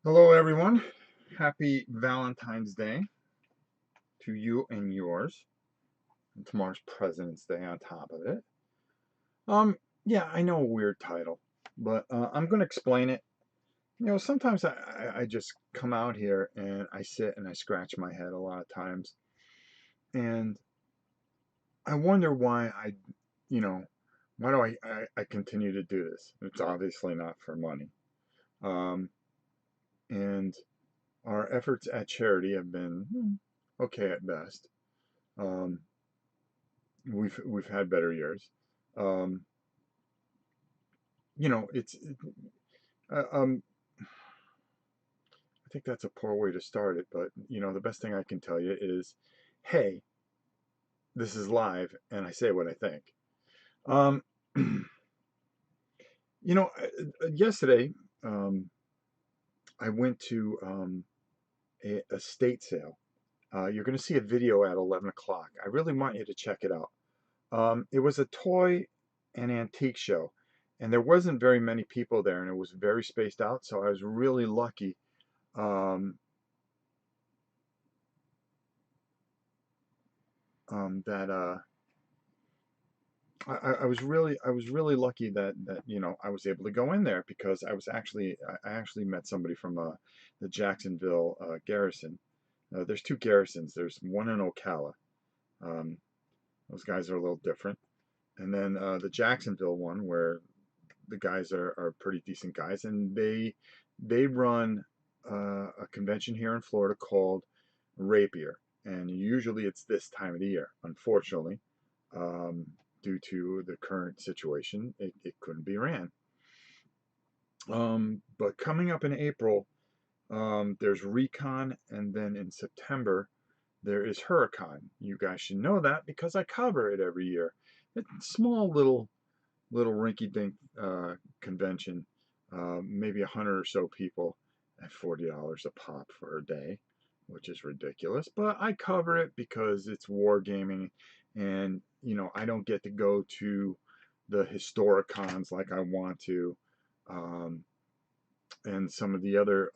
Hello, everyone. Happy Valentine's Day to you and yours. And tomorrow's President's Day on top of it. Um, yeah, I know a weird title, but I'm going to explain it. Sometimes I just come out here and I sit and I scratch my head a lot of times. And I wonder why you know, why do I continue to do this? It's obviously not for money. Um, and our efforts at charity have been okay at best. Um, we've had better years. Um, it's uh, um, I think that's a poor way to start it, but the best thing I can tell you is, hey, this is live, and I say what I think. Um, yesterday I went to a estate sale. You're going to see a video at 11 o'clock. I really want you to check it out. It was a toy and antique show, and there wasn't very many people there, and it was very spaced out, so I was really lucky um, that I was really lucky that I was able to go in there because I actually met somebody from the Jacksonville garrison. There's two garrisons. There's one in Ocala. Um, those guys are a little different, and then the Jacksonville one where the guys are pretty decent guys, and they run a convention here in Florida called Rapier, and usually it's this time of the year. Unfortunately, um, due to the current situation, it couldn't be ran. But coming up in April, there's Recon, and then in September there is Huracan. You guys should know that because I cover it every year. It's a small little rinky-dink convention, maybe 100 or so people at $40 a pop for a day, which is ridiculous. But I cover it because it's wargaming, and I don't get to go to the historic cons like I want to, um, and some of the other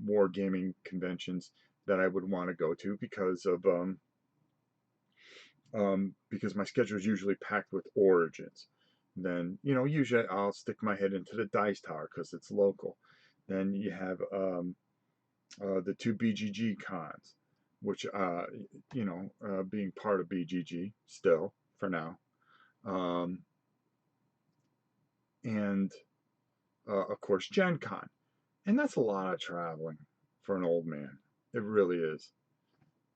wargaming conventions that I would want to go to because my schedule is usually packed with Origins. Then, usually I'll stick my head into the Dice Tower because it's local. Then you have the two BGG cons, which, being part of BGG still for now. Um, and, of course, Gen Con. And that's a lot of traveling for an old man. It really is.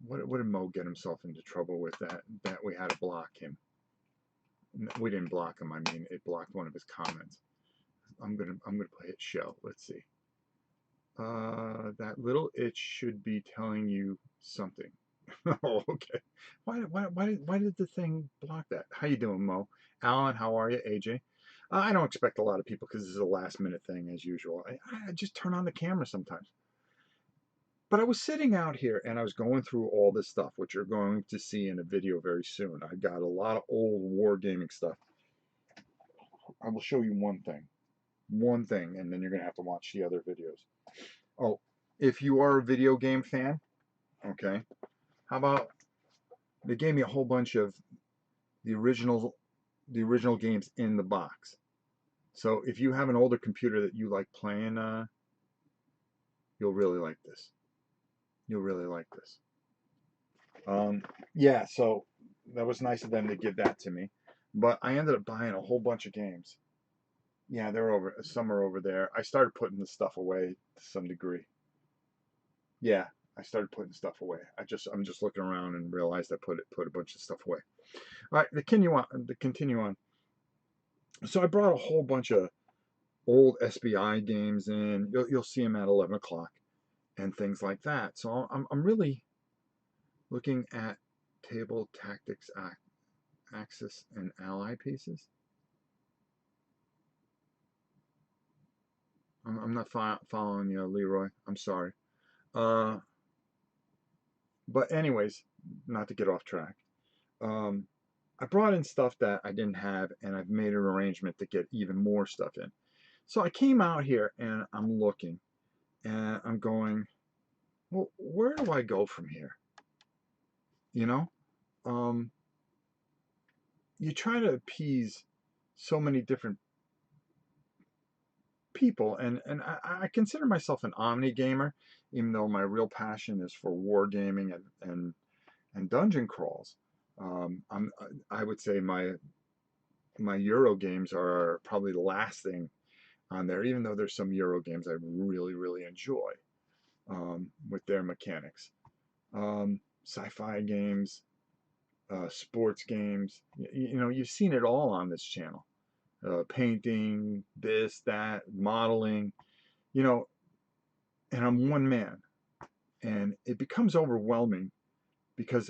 What did Mo get himself into trouble with that we had to block him? We didn't block him. I mean, it blocked one of his comments. I'm gonna play it show. Let's see. That little itch should be telling you something. Oh, okay. Why did the thing block that? How you doing, Mo? Alan, how are you? AJ? I don't expect a lot of people because this is a last minute thing as usual. I just turn on the camera sometimes. But I was sitting out here and I was going through all this stuff, which you're going to see in a video very soon. I got a lot of old wargaming stuff. I will show you one thing, and then you're gonna have to watch the other videos. Oh, if you are a video game fan, okay, how about they gave me a whole bunch of the original the original games in the box. So if you have an older computer that you like playing, you'll really like this. You'll really like this. Yeah, so that was nice of them to give that to me. But I ended up buying a whole bunch of games. Yeah, they're over. Some are over there. I started putting the stuff away to some degree. Yeah, I started putting stuff away. I'm just looking around and realized I put a bunch of stuff away. All right, the continue on. So I brought a whole bunch of old SBI games in. You'll see them at 11 o'clock and things like that. So I'm really looking at table tactics axis and ally pieces. I'm not following you, Leroy. I'm sorry. Uh, but anyways, not to get off track. Um, I brought in stuff that I didn't have, and I've made an arrangement to get even more stuff in. So I came out here and I'm looking, and I'm going, well, where do I go from here? You know, um, you try to appease so many different people, and I consider myself an Omni Gamer, even though my real passion is for wargaming and dungeon crawls. I would say my Euro games are probably the last thing on there, even though there's some Euro games I really enjoy with their mechanics. Sci-fi games, sports games, you know, you've seen it all on this channel. Painting, this, that, modeling, you know, and I'm one man. And it becomes overwhelming because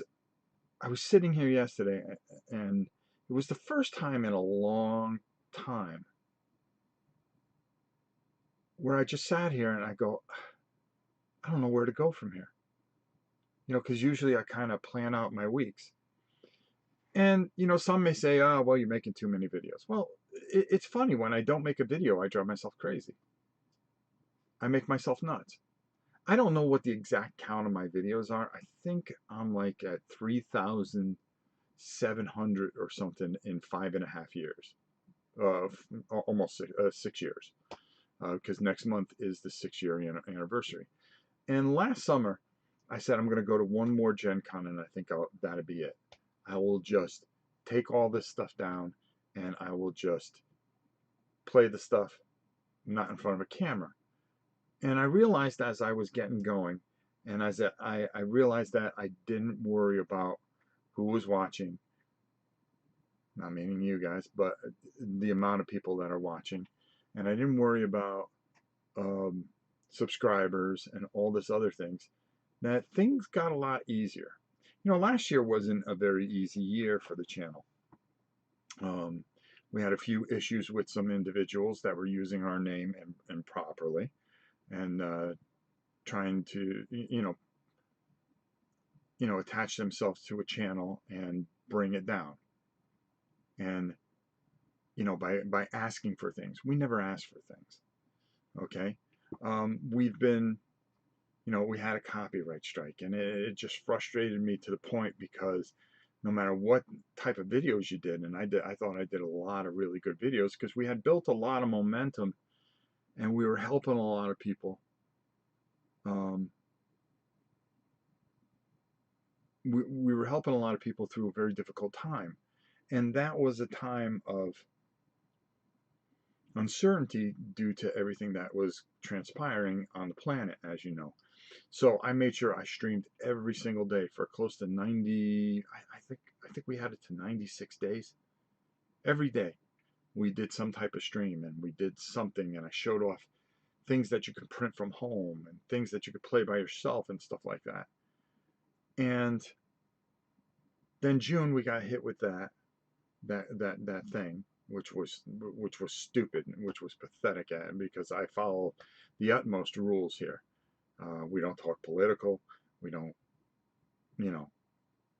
I was sitting here yesterday and it was the first time in a long time where I just sat here and I go, I don't know where to go from here. You know, because usually I kind of plan out my weeks. And, you know, some may say, oh, well, you're making too many videos. Well, it's funny. When I don't make a video, I drive myself crazy. I make myself nuts. I don't know what the exact count of my videos are. I think I'm like at 3,700 or something in 5.5 years. Almost 6 years. Because next month is the 6-year anniversary. And last summer, I said I'm going to go to one more Gen Con, and I think that'll be it. I will just take all this stuff down, and I will just play the stuff not in front of a camera. And I realized as I was getting going, and as I realized that I didn't worry about who was watching, not meaning you guys, but the amount of people that are watching, and I didn't worry about um, subscribers and all this other things, that things got a lot easier. You know, last year wasn't a very easy year for the channel. We had a few issues with some individuals that were using our name improperly and trying to, attach themselves to a channel and bring it down. And, by asking for things. We never asked for things. Okay. We've been, we had a copyright strike, and it just frustrated me to the point because no matter what type of videos you did, and I thought I did a lot of really good videos because we had built a lot of momentum and we were helping a lot of people. We were helping a lot of people through a very difficult time. And that was a time of uncertainty due to everything that was transpiring on the planet, as you know. So I made sure I streamed every single day for close to 90, I think we had it to 96 days. Every day we did some type of stream, and we did something, and I showed off things that you could print from home and things that you could play by yourself and stuff like that. And then June we got hit with that thing, which was stupid, which was pathetic, because I follow the utmost rules here. We don't talk political. We don't, you know,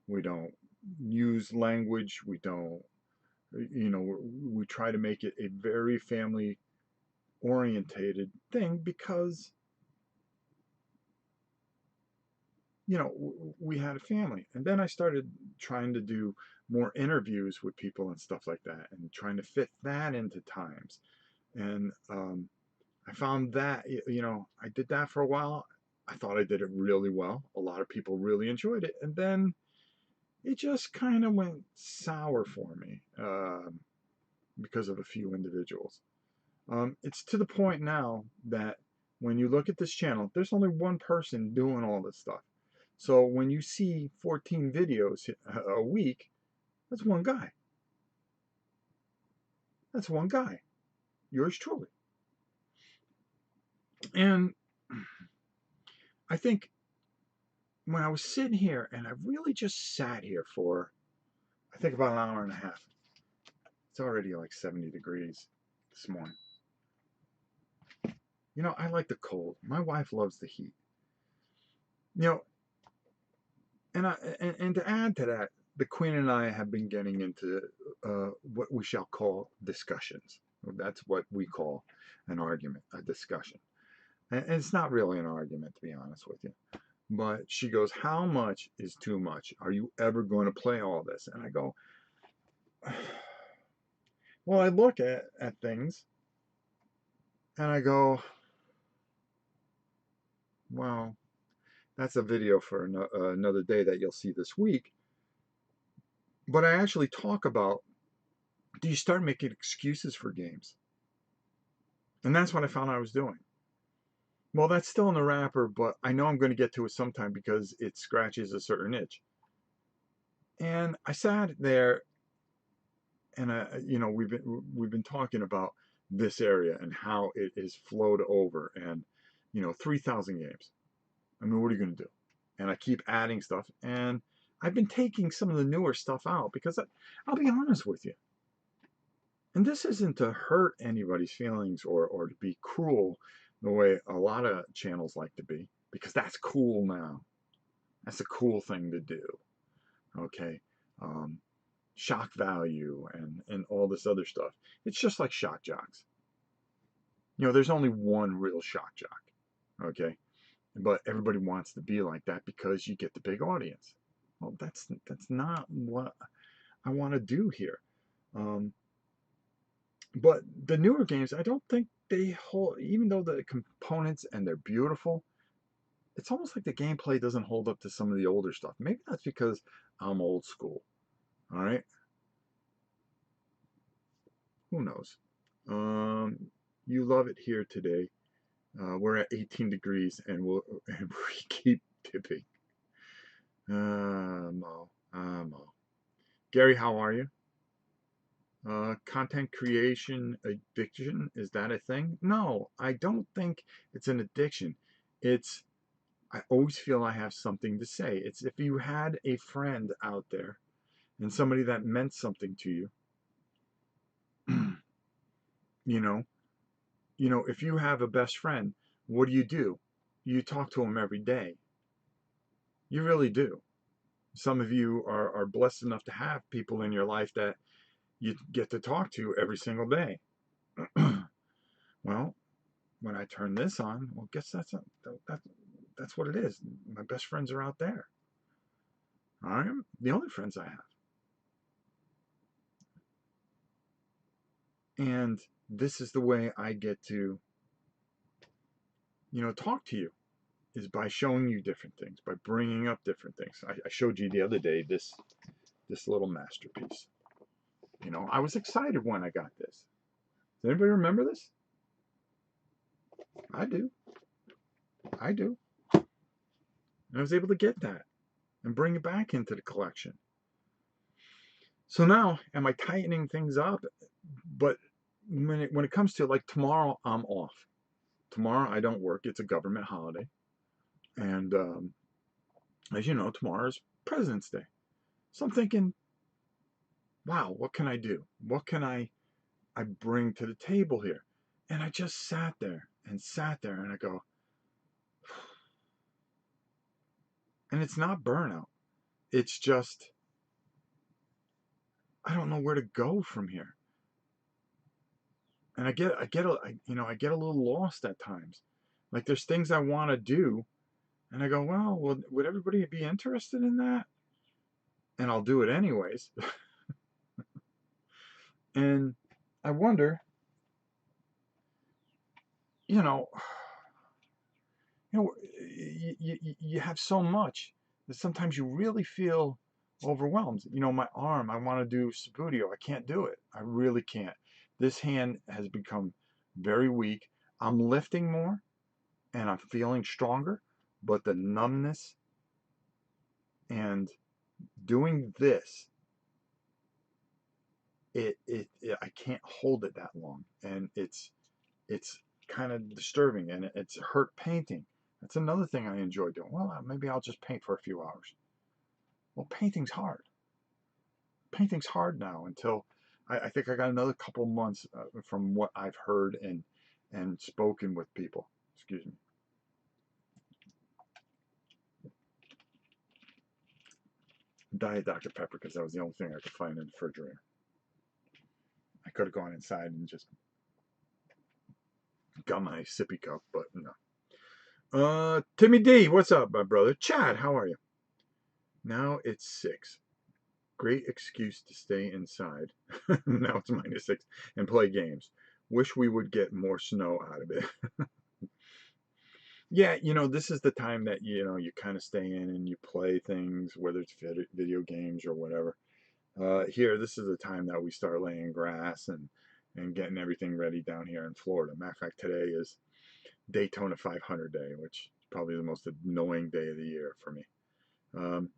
we don't use language. We don't, we try to make it a very family orientated thing because, we had a family. And then I started trying to do more interviews with people and stuff like that, and trying to fit that into times. And I found that, I did that for a while. I thought I did it really well. A lot of people really enjoyed it. And then it just kind of went sour for me because of a few individuals. It's to the point now that when you look at this channel, there's only one person doing all this stuff. So when you see 14 videos a week, that's one guy. That's one guy. Yours truly. And I think when I was sitting here, and I really just sat here for, I think, about an hour and a half. It's already like 70 degrees this morning. I like the cold. My wife loves the heat. And to add to that, the Queen and I have been getting into what we shall call discussions. That's what we call an argument, a discussion. And it's not really an argument, to be honest with you. But she goes, how much is too much? Are you ever going to play all this? And I go, well, I look at things and I go, well, that's a video for another day that you'll see this week. But I actually talk about, do you start making excuses for games? And that's what I found I was doing. Well, that's still in the wrapper, but I know I'm going to get to it sometime because it scratches a certain itch. And I sat there, and we've been talking about this area and how it is flowed over, and 3,000 games. I mean, what are you going to do? And I keep adding stuff, and I've been taking some of the newer stuff out because I'll be honest with you. And this isn't to hurt anybody's feelings or to be cruel the way a lot of channels like to be, because that's cool now. That's a cool thing to do. Okay. Shock value and all this other stuff. It's just like shock jocks. There's only one real shock jock. Okay. But everybody wants to be like that because you get the big audience. Well, that's not what I want to do here. But the newer games, I don't think they hold, even though the components and they're beautiful, it's almost like the gameplay doesn't hold up to some of the older stuff. Maybe that's because I'm old school. All right. Who knows? You love it here today. We're at 18 degrees and we keep dipping. Mo. Mo. Gary, how are you? Content creation addiction, is that a thing? No, I don't think it's an addiction. I always feel I have something to say. It's if you had a friend out there and somebody that meant something to you, you know, if you have a best friend, what do? You talk to him every day. You really do. Some of you are blessed enough to have people in your life that you get to talk to every single day. Well, when I turn this on, well, guess that's what it is. My best friends are out there. All right, the only friends I have, and this is the way I get to, talk to you, is by showing you different things, by bringing up different things. I showed you the other day this little masterpiece. I was excited when I got this. Does anybody remember this? I do. I do. And I was able to get that and bring it back into the collection. So now, am I tightening things up? But when it comes to, like, tomorrow, I'm off. Tomorrow I don't work. It's a government holiday, and as you know, tomorrow's President's Day. So I'm thinking, wow, what can I do? What can I bring to the table here? And I just sat there, and I go, and it's not burnout. It's just, I don't know where to go from here. And I get a little lost at times. Like, there's things I want to do, and I go, well, would everybody be interested in that? And I'll do it anyways. And I wonder, you know, you have so much that sometimes you really feel overwhelmed. My arm, I want to do Sabudio. I can't do it. I really can't. This hand has become very weak. I'm lifting more and I'm feeling stronger, but the numbness and doing this, I can't hold it that long, and it's kind of disturbing, and it's hurt painting. That's another thing I enjoy doing. Well, maybe I'll just paint for a few hours. Well, painting's hard. Painting's hard now until I think I got another couple months from what I've heard and spoken with people. Excuse me. Diet Dr. Pepper, because that was the only thing I could find in the refrigerator. I could have gone inside and just got my sippy cup, but no. Timmy D, what's up, my brother? Chad, how are you? Now it's 6. Great excuse to stay inside. Now it's -6 and play games. Wish we would get more snow out of it. Yeah, this is the time that you kind of stay in and you play things, whether it's video games or whatever. Here, this is the time that we start laying grass and getting everything ready down here in Florida. Matter of fact, today is Daytona 500 day, which is probably the most annoying day of the year for me. Um,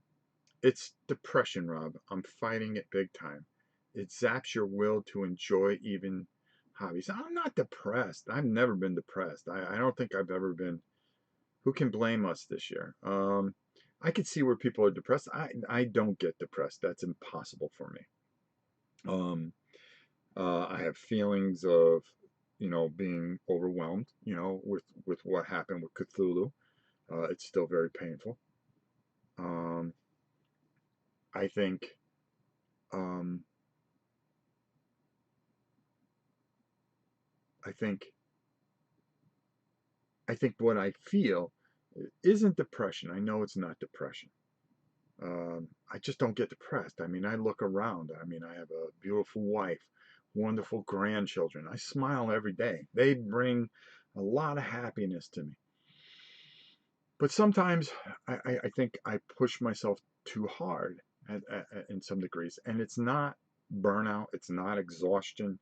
it's depression, Rob. I'm fighting it big time. It zaps your will to enjoy even hobbies. I'm not depressed. I've never been depressed. I don't think I've ever been. Who can blame us this year? I could see where people are depressed. I don't get depressed. That's impossible for me. Um, I have feelings of, being overwhelmed, with what happened with Cthulhu. It's still very painful. Um, I think, um, I think, I think what I feel isn't depression. I know it's not depression. I just don't get depressed. I mean, I look around. I mean, I have a beautiful wife, wonderful grandchildren. I smile every day. They bring a lot of happiness to me. But sometimes I think I push myself too hard in some degrees. And it's not burnout, it's not exhaustion.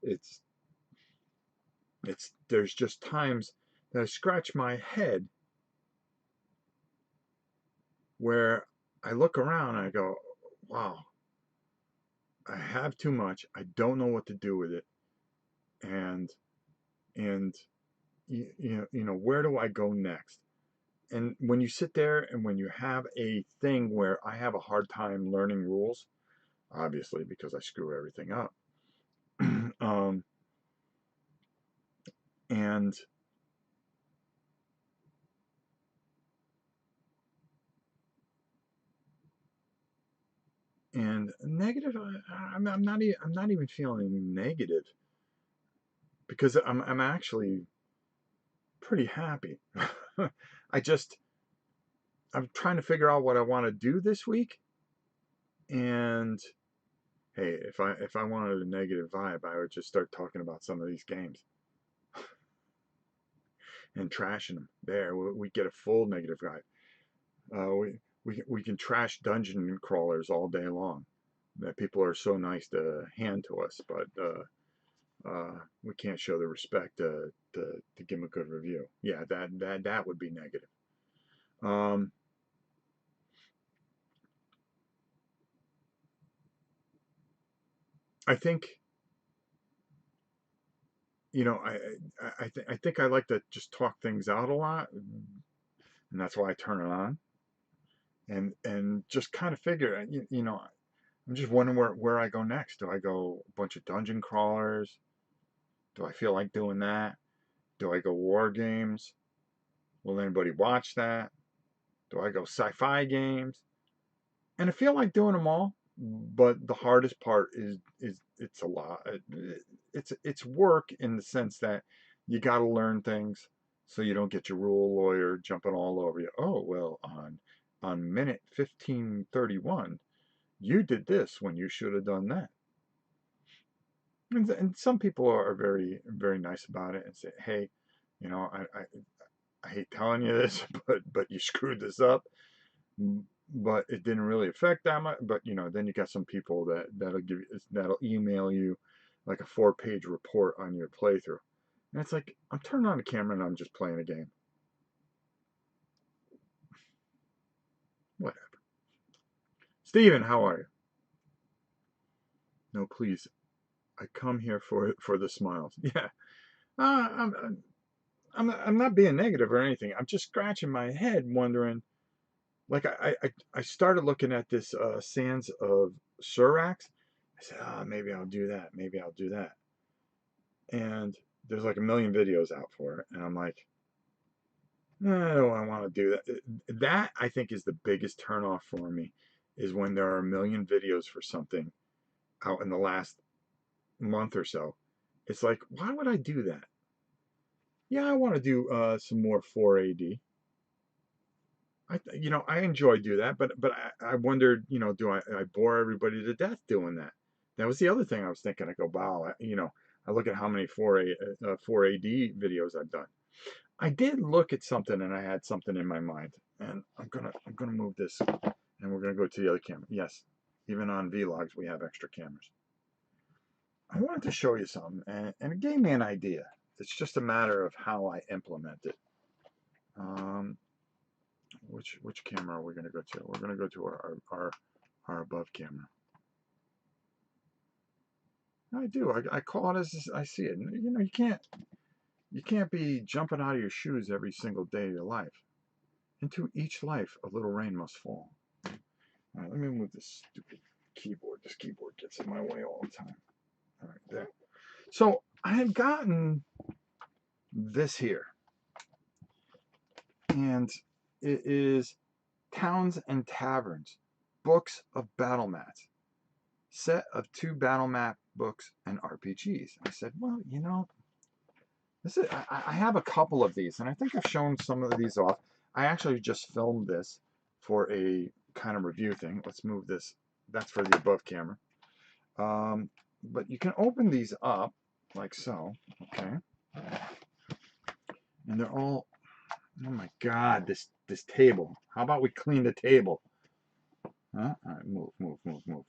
It's there's just times that I scratch my head where I look around and I go, wow, I have too much. I don't know what to do with it. And and where do I go next? And when you sit there and when you have a thing where I have a hard time learning rules, obviously because I screw everything up. um, and negative, I'm not even feeling negative because I'm actually pretty happy. I just I'm trying to figure out what I want to do this week. And hey, if I wanted a negative vibe, I would just start talking about some of these games and trashing them. There, we get a full negative vibe. We can trash dungeon crawlers all day long. That people are so nice to hand to us, but we can't show the respect to give them a good review. Yeah, that would be negative. Um, I think I think I like to just talk things out a lot, and that's why I turn it on and just kind of figure. I'm just wondering where I go next. Do I go a bunch of dungeon crawlers? Do I feel like doing that? Do I go war games? Will anybody watch that? Do I go sci-fi games? And I feel like doing them all, but the hardest part is it's a lot. It's work in the sense that you got to learn things so you don't get your rule lawyer jumping all over you. Oh well, on minute 1531, you did this when you should have done that. And some people are very very nice about it and say, hey, I hate telling you this, but you screwed this up. But it didn't really affect that much. But then you got some people that'll email you like a 4-page report on your playthrough, and it's like I'm turning on the camera and I'm just playing a game. Whatever. Steven, how are you? No, please. I come here for the smiles. Yeah. I'm not being negative or anything. I'm just scratching my head, wondering. Like I started looking at this Sands of Surax. I said, oh, maybe I'll do that. Maybe I'll do that. And there's like a million videos out for it, and I'm like, I don't want to do that. That I think is the biggest turnoff for me, is when there are a million videos for something out in the last month or so. It's like, why would I do that? Yeah, I want to do some more 4AD. I enjoy do that, but I wondered, do I bore everybody to death doing that? That was the other thing I was thinking. I go, wow, I look at how many 4AD videos I've done. I did look at something and I had something in my mind, and I'm gonna move this, and we're gonna go to the other camera. Yes, even on vlogs we have extra cameras. I wanted to show you something, and it gave me an idea. It's just a matter of how I implement it. Um, which camera are we going to go to? We're going to go to our above camera. I do. I call it as I see it. You can't be jumping out of your shoes every single day of your life. Into each life, a little rain must fall. All right, let me move this stupid keyboard. This keyboard gets in my way all the time. All right, there. So I have gotten this here, and it is Towns and Taverns, Books of Battle Mats, set of 2 battle map books and RPGs. I said, well, I have a couple of these, and I think I've shown some of these off. I actually just filmed this for a kind of review thing. Let's move this. That's for the above camera. But you can open these up like so, okay? And they're all, oh my God, this table. How about we clean the table? Huh? All right, move, move, move, move.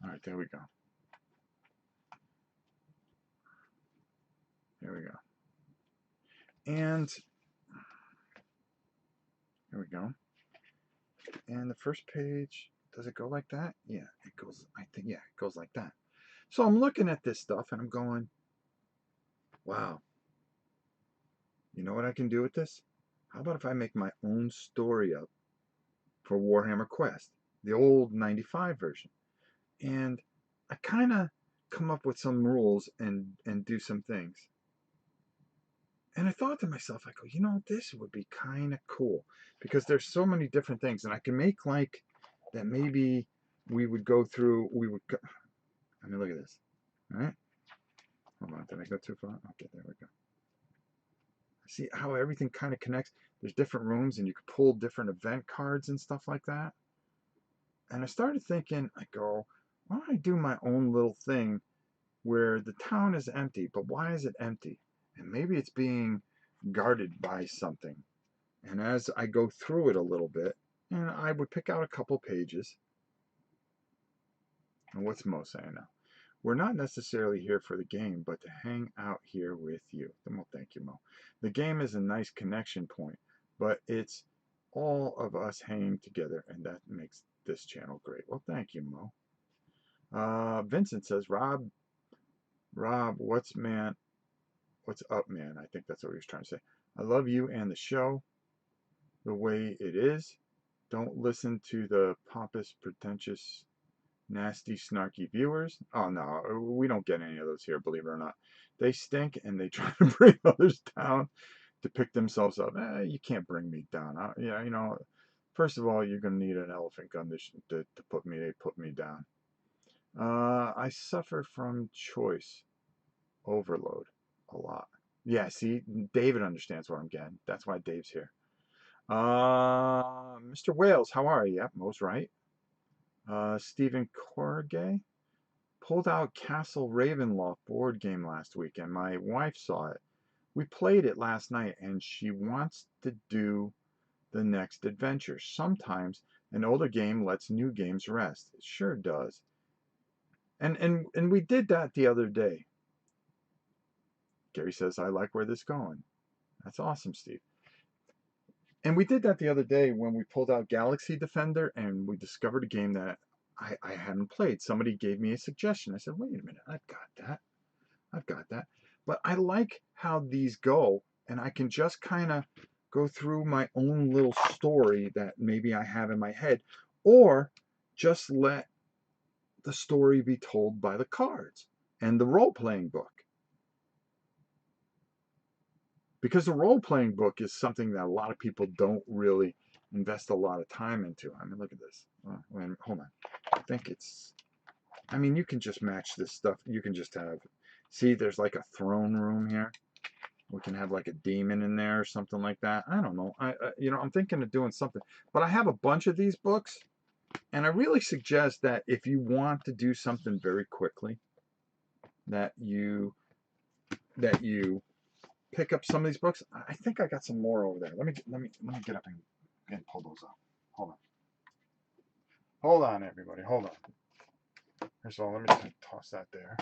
All right, there we go. There we go. And here we go. And the first page, does it go like that? Yeah, it goes, I think, yeah, it goes like that. So I'm looking at this stuff and I'm going, wow, you know what I can do with this? How about if I make my own story up for Warhammer Quest, the old 95 version? And I kind of come up with some rules and do some things. And I thought to myself, I go, this would be kind of cool because there's so many different things. And I can make like that maybe we would go through, I mean, look at this. All right. Hold on. Did I go too far? Okay, there we go. See how everything kind of connects? There's different rooms and you can pull different event cards and stuff like that. And I started thinking, I go, why don't I do my own little thing where the town is empty, but why is it empty? And maybe it's being guarded by something. And as I go through it a little bit, and I would pick out a couple pages. And what's Mo saying now? We're not necessarily here for the game, but to hang out here with you. Well, thank you, Mo. The game is a nice connection point, but it's all of us hanging together, and that makes this channel great. Well, thank you, Mo. Vincent says, Rob, what's up, man? I think that's what he was trying to say. I love you and the show the way it is. Don't listen to the pompous, pretentious, nasty, snarky viewers. Oh, no, we don't get any of those here, believe it or not. They stink and they try to bring others down to pick themselves up. You can't bring me down. First of all, you're going to need an elephant gun to put me down. I suffer from choice overload a lot. Yeah, see, David understands what I'm getting. That's why Dave's here. Mr. Wales, how are you? Yep, Mo's right. Stephen Corgay pulled out Castle Ravenloft board game last week, and my wife saw it. We played it last night, and she wants to do the next adventure. Sometimes an older game lets new games rest. It sure does. And we did that the other day. Gary says, I like where this is going. That's awesome, Steve. And we did that the other day when we pulled out Galaxy Defender and we discovered a game that I hadn't played. Somebody gave me a suggestion. I said, wait a minute, I've got that. But I like how these go, and I can just kind of go through my own little story that maybe I have in my head, or just let the story be told by the cards and the role-playing book. Because the role-playing book is something that a lot of people don't really invest a lot of time into. I mean, look at this. Hold on. I think you can just match this stuff. You can just have, see, there's like a throne room here. We can have like a demon in there or something like that. I don't know. You know, I'm thinking of doing something. But I have a bunch of these books, and I really suggest that if you want to do something very quickly, that you pick up some of these books. I think I got some more over there. Let me get up and pull those up. Hold on. Hold on, everybody. Hold on. First of all, let me toss that there.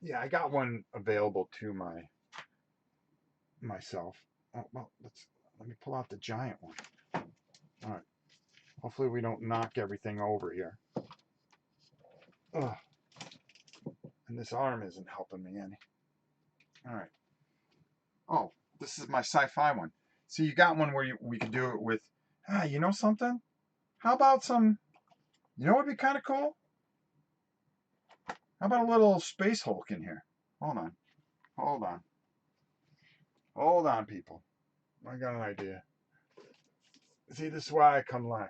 Yeah, I got one available to myself. Oh, well, let me pull out the giant one. All right. Hopefully we don't knock everything over here. Ugh. And this arm isn't helping me any. All right. Oh, this is my sci-fi one. So you got one where we could do it with, you know something? How about some, you know what would be kind of cool? How about a little space Hulk in here? Hold on. Hold on. Hold on, people. I got an idea. See, this is why I come live.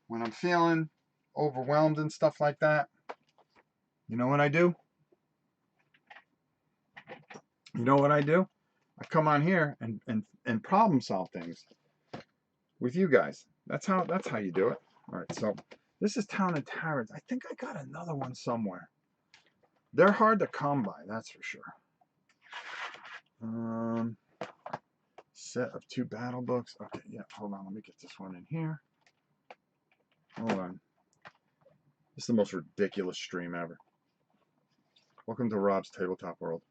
When I'm feeling overwhelmed and stuff like that, you know what I do? You know what I do? I come on here and problem solve things with you guys. That's how you do it. All right, so this is Town and Tyrants. I think I got another one somewhere. They're hard to come by, that's for sure. Set of 2 battle books. Okay, yeah, hold on. Let me get this one in here. Hold on. This is the most ridiculous stream ever. Welcome to Rob's Tabletop World.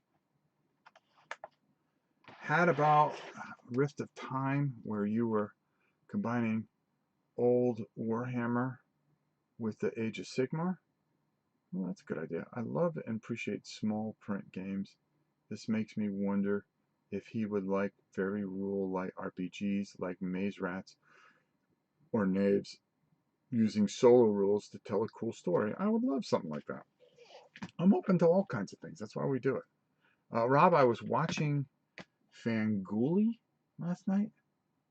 Had about a rift of time where you were combining old Warhammer with the Age of Sigmar. Well, that's a good idea. I love and appreciate small print games. This makes me wonder if he would like very rule-light RPGs like Maze Rats or Knaves, using solo rules to tell a cool story. I would love something like that. I'm open to all kinds of things. That's why we do it. Rob, I was watching Fanguli last night.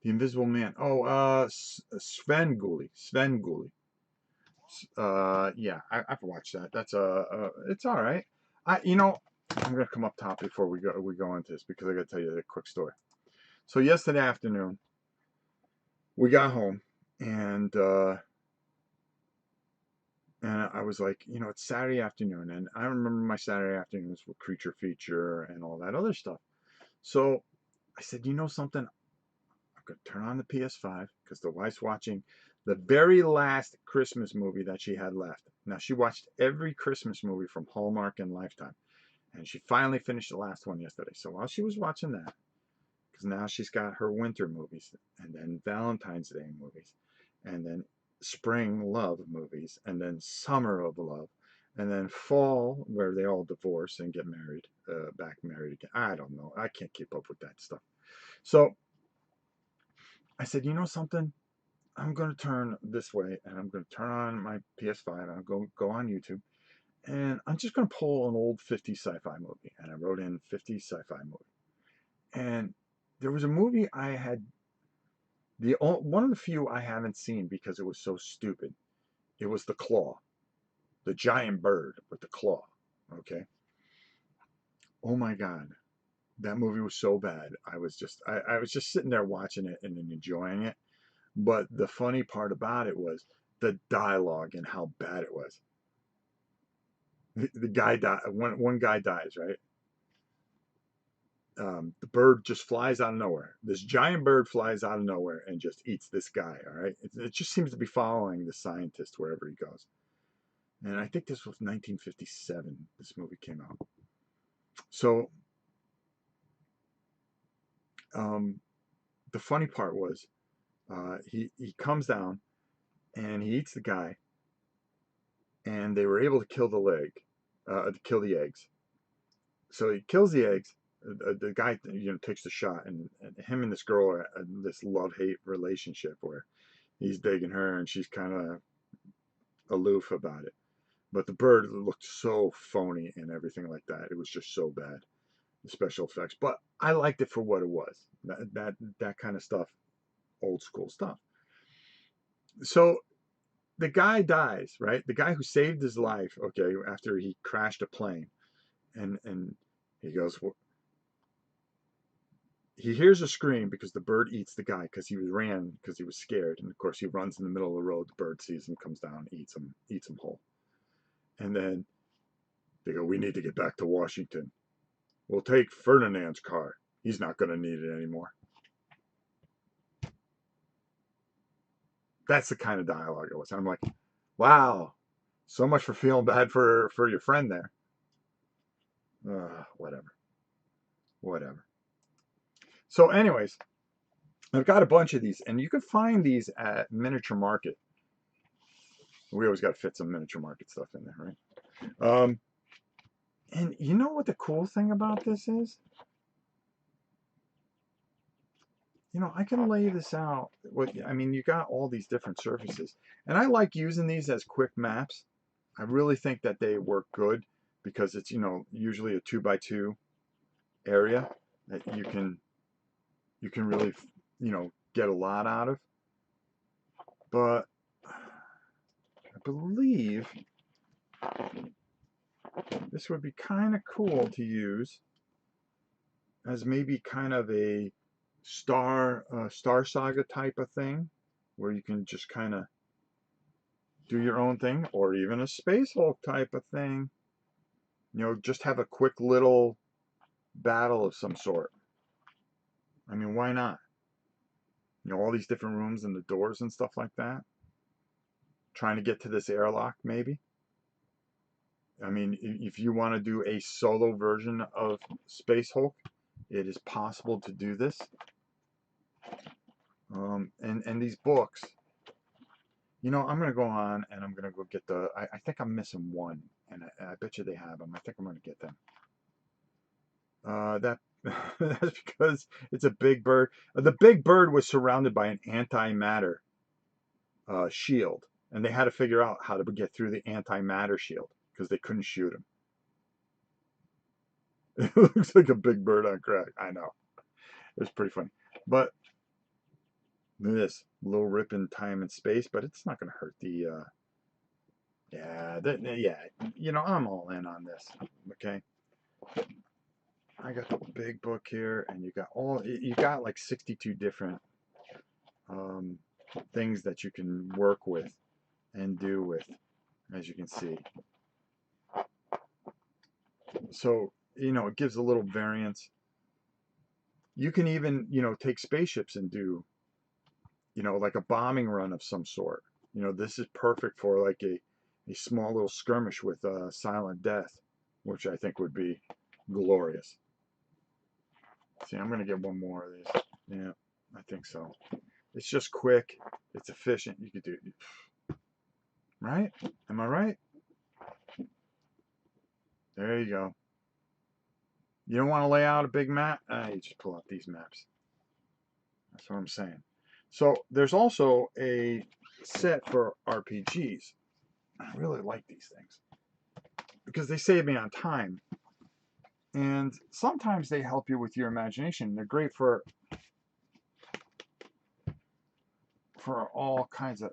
The Invisible Man. Oh, Sven Gulli. Sven Gulli. Yeah, I've watched that. That's it's all right. You know, I'm gonna come up top before we go into this because I gotta tell you a quick story. So yesterday afternoon, we got home and I was like, you know, it's Saturday afternoon, and I remember my Saturday afternoons with Creature Feature and all that other stuff. So I said, you know something? I'm going to turn on the PS5 because the wife's watching the very last Christmas movie that she had left. Now, she watched every Christmas movie from Hallmark and Lifetime, and she finally finished the last one yesterday. So while she was watching that, because now she's got her winter movies, and then Valentine's Day movies, and then spring love movies, and then summer of love, and then fall where they all divorce and get married, back married again. I don't know. I can't keep up with that stuff. So I said, you know something? I'm going to turn this way, and I'm going to turn on my PS5, and I'll go on YouTube, and I'm just going to pull an old 50s sci-fi movie. And I wrote in 50s sci-fi movie. And there was a movie I had, one of the few I haven't seen because it was so stupid. It was The Claw, the giant bird with the claw. Okay. Oh my God, that movie was so bad. I was just sitting there watching it and enjoying it. But the funny part about it was the dialogue and how bad it was. The guy died. One guy dies, right? The bird just flies out of nowhere. This giant bird flies out of nowhere and just eats this guy. All right. It just seems to be following the scientist wherever he goes. And I think this was 1957. This movie came out. So the funny part was he comes down and he eats the guy, and they were able to kill kill the eggs. So he kills the eggs. The guy, you know, takes the shot, and him and this girl are this love-hate relationship where he's digging her and she's kind of aloof about it. But the bird looked so phony and everything like that. It was just so bad, the special effects. But I liked it for what it was. That kind of stuff, old school stuff. So the guy dies, right? The guy who saved his life, okay, after he crashed a plane, and He goes, he hears a scream because the bird eats the guy because he ran because he was scared. And of course, he runs in the middle of the road. The bird sees him, comes down, eats him whole. And then they go, we need to get back to Washington. We'll take Ferdinand's car. He's not going to need it anymore. That's the kind of dialogue it was. And I'm like, wow, so much for feeling bad for your friend there. Whatever. So anyways, I've got a bunch of these, and you can find these at Miniature Market. We always got to fit some Miniature Market stuff in there, right? And you know what the cool thing about this is? You know, I can lay this out. I mean, you got all these different surfaces, and I like using these as quick maps. I really think that they work good because it's, you know, usually a 2x2 area that you can really, you know, get a lot out of. But I believe this would be kind of cool to use as maybe kind of a Star Saga type of thing, where you can just kind of do your own thing, or even a Space Hulk type of thing. You know, just have a quick little battle of some sort. I mean, why not? You know, all these different rooms and the doors and stuff like that. Trying to get to this airlock, maybe. I mean, if you want to do a solo version of Space Hulk, it is possible to do this. And these books, you know, I'm going to go on and I'm going to go get I think I'm missing one, and I bet you they have them. I think I'm going to get them. That's because it's a big bird. The big bird was surrounded by an antimatter shield, and they had to figure out how to get through the antimatter shield because they couldn't shoot him. It looks like a big bird on crack. I know. It was pretty funny. But look at this little rip in time and space, but it's not going to hurt the. Yeah. You know, I'm all in on this. Okay. I got the big book here, and you got like 62 different things that you can work with and do with, as you can see. So, you know, it gives a little variance. You can even, you know, take spaceships and do, you know, like a bombing run of some sort. You know, this is perfect for like a small little skirmish with Silent Death, which I think would be glorious. See, I'm going to get one more of these. Yeah, I think so. It's just quick. It's efficient. You could do it. Right? Am I right? There you go. You don't want to lay out a big map? You just pull out these maps. That's what I'm saying. So there's also a set for RPGs. I really like these things because they save me on time. And sometimes they help you with your imagination. They're great for all kinds of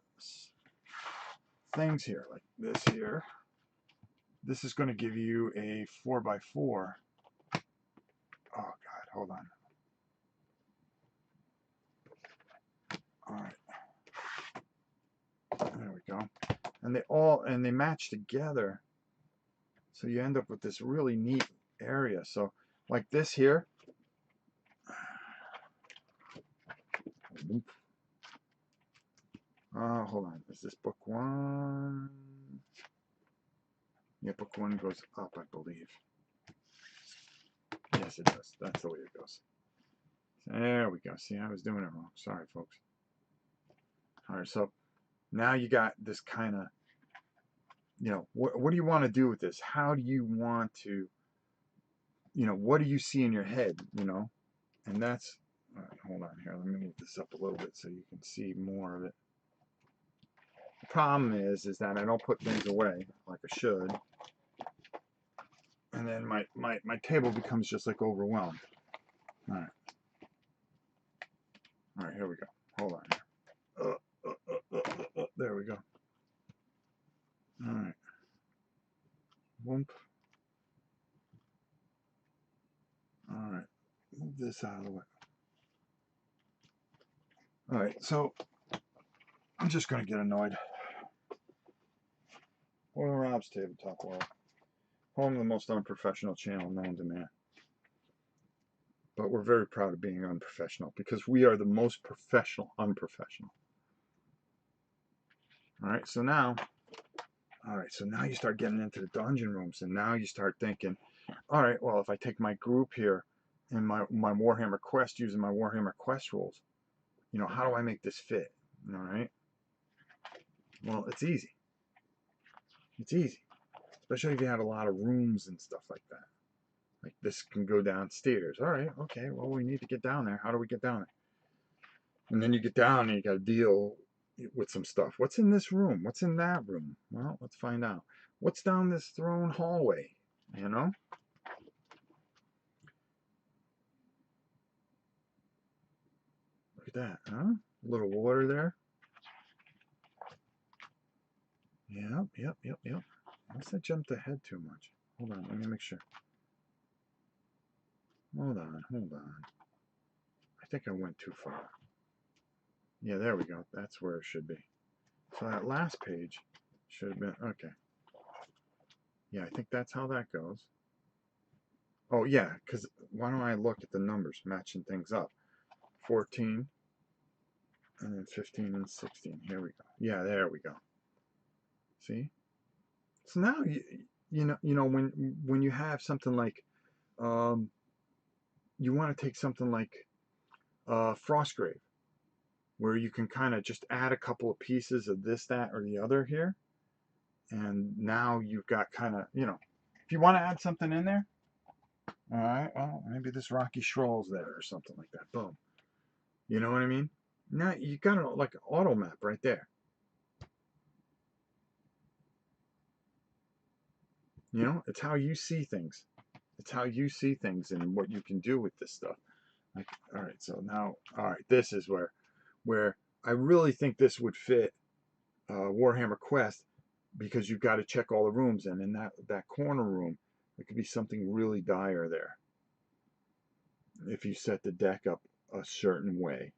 things here, like this here. This is going to give you a 4x4. Oh God, hold on. All right, there we go. And they match together, so you end up with this really neat area. So like this here. Hold on. Is this book one? Yeah, book one goes up, I believe. Yes, it does. That's the way it goes. There we go. See, I was doing it wrong. Sorry, folks. All right, so now you got this kind of, you know, what do you want to do with this? How do you want to, you know, what do you see in your head, you know? And that's, all right, hold on here. Let me move this up a little bit so you can see more of it. The problem is that I don't put things away like I should. And then my table becomes just like overwhelmed. All right. All right, here we go. Hold on. There we go. All right. Whoop. this out of the way. All right, so I'm just going to get annoyed. Well, Rob's Tabletop World. Home of the most unprofessional channel known to man. But we're very proud of being unprofessional because we are the most professional unprofessional. All right, so now you start getting into the dungeon rooms, and now you start thinking, all right, well, if I take my group here in my Warhammer Quest using my Warhammer Quest rules, you know, how do I make this fit? All right. Well, it's easy. It's easy, especially if you have a lot of rooms and stuff like that. Like this can go downstairs. All right, okay, well, we need to get down there. How do we get down there? And then you get down and you got to deal with some stuff. What's in this room? What's in that room? Well, let's find out. What's down this throne hallway? You know? Look at that, huh? A little water there. Yep. Unless I jumped ahead too much. Hold on, let me make sure. Hold on. I think I went too far. Yeah, there we go. That's where it should be. So that last page should have been, okay. Yeah, I think that's how that goes. Oh, yeah, because why don't I look at the numbers, matching things up? 14, and then 15 and 16. Here we go. Yeah, there we go. See? So now, you know when you have something like, you want to take something like Frostgrave, where you can kind of just add a couple of pieces of this, that, or the other here. And now you've got kind of, you know, if you want to add something in there, all right, well, maybe this rocky shroll's there or something like that. Boom. You know what I mean? Now you got it like an auto map right there. You know, it's how you see things. It's how you see things and what you can do with this stuff. Like, all right, so now, all right, this is where I really think this would fit Warhammer Quest, because you've got to check all the rooms, and in that corner room, there could be something really dire there if you set the deck up a certain way.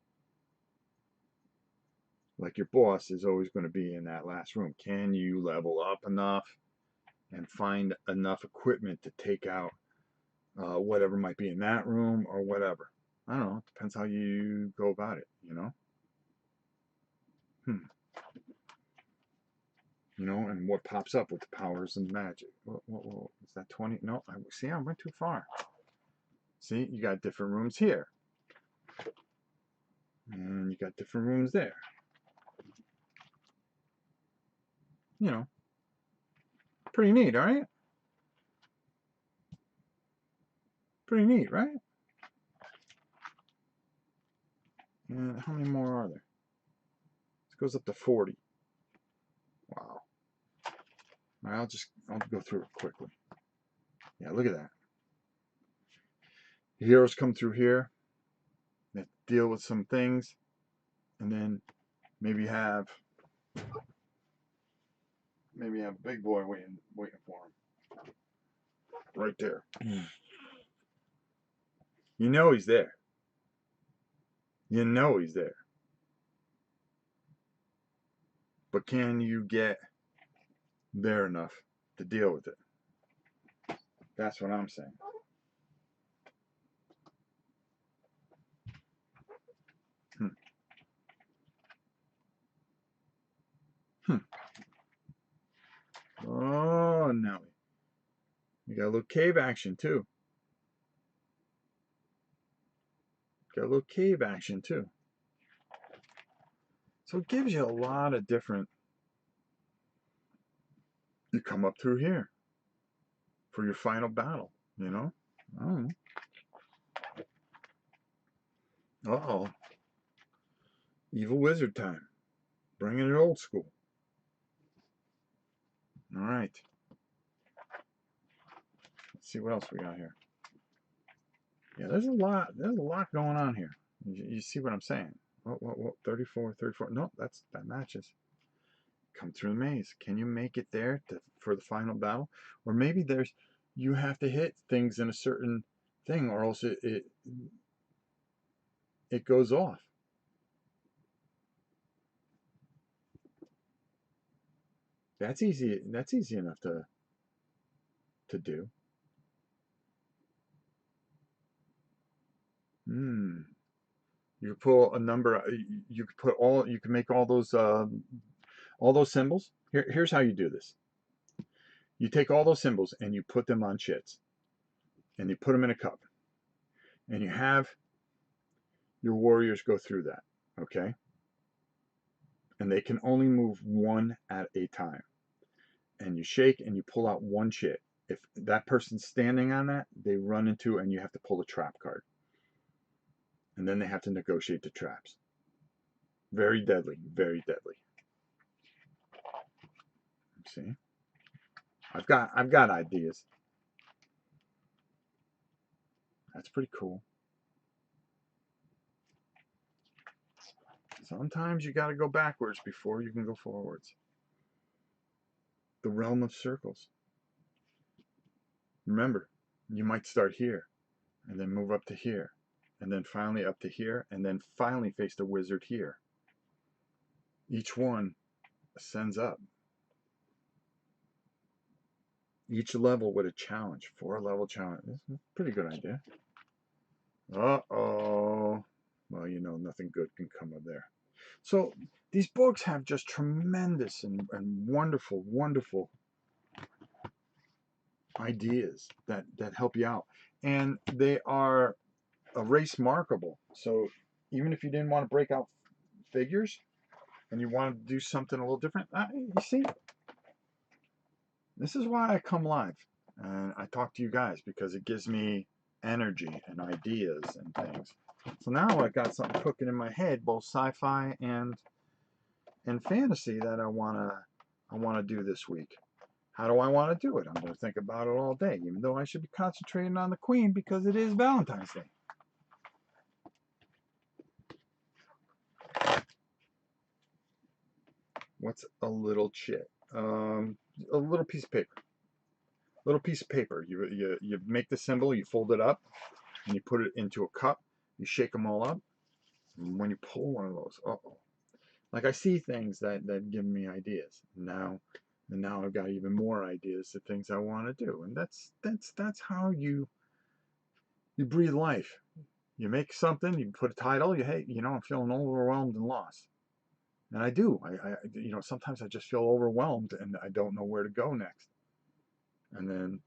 Like your boss is always going to be in that last room. Can you level up enough and find enough equipment to take out whatever might be in that room or whatever? I don't know. It depends how you go about it, you know? You know, and what pops up with the powers and magic. Whoa. Is that 20? No, see, I went too far. See, you got different rooms here. And you got different rooms there. You know, pretty neat, all right? Pretty neat, right? And how many more are there? This goes up to 40. Wow. All right, I'll go through it quickly. Yeah, look at that. The heroes come through here. They deal with some things, and then maybe have a big boy waiting for him. Right there. You know he's there. You know he's there. But can you get there enough to deal with it? That's what I'm saying. Oh, now we got a little cave action too. So it gives you a lot of different. You come up through here for your final battle, you know? I don't know. Uh-oh. Evil wizard time. Bringing it old school. All right. Let's see what else we got here. Yeah, there's a lot going on here. You see what I'm saying? What, 34. No, that matches. Come through the maze. Can you make it there for the final battle? Or maybe you have to hit things in a certain thing, or else it goes off. That's easy. That's easy enough to do. Hmm. You pull a number. You could put all. You can make all those symbols. Here's how you do this. You take all those symbols and you put them on chits, and you put them in a cup, and you have your warriors go through that. Okay, and they can only move one at a time. And you shake and you pull out one chit. If that person's standing on that, they run into and you have to pull a trap card. And then they have to negotiate the traps. Very deadly, very deadly. See? I've got ideas. That's pretty cool. Sometimes you got to go backwards before you can go forwards. The realm of circles. Remember, you might start here and then move up to here and then finally up to here and then finally face the wizard here. Each one ascends up. Each level with a challenge, 4-level challenge. That's a pretty good idea. Uh-oh. Well, you know, nothing good can come of there. So these books have just tremendous and wonderful, wonderful ideas that help you out. And they are race markable. So even if you didn't want to break out figures and you want to do something a little different, you see, this is why I come live and I talk to you guys, because it gives me energy and ideas and things. So now I've got something cooking in my head, both sci-fi and fantasy, that I wanna do this week. How do I want to do it? I'm going to think about it all day, even though I should be concentrating on the Queen because it is Valentine's Day. What's a little chit? A little piece of paper. Little piece of paper. You make the symbol, you fold it up, and you put it into a cup. You shake them all up. And when you pull one of those, like I see things that give me ideas. Now I've got even more ideas of things I want to do, and that's how you breathe life. You make something, you put a title. Hey, I'm feeling overwhelmed and lost. And I do. Sometimes I just feel overwhelmed and I don't know where to go next. And then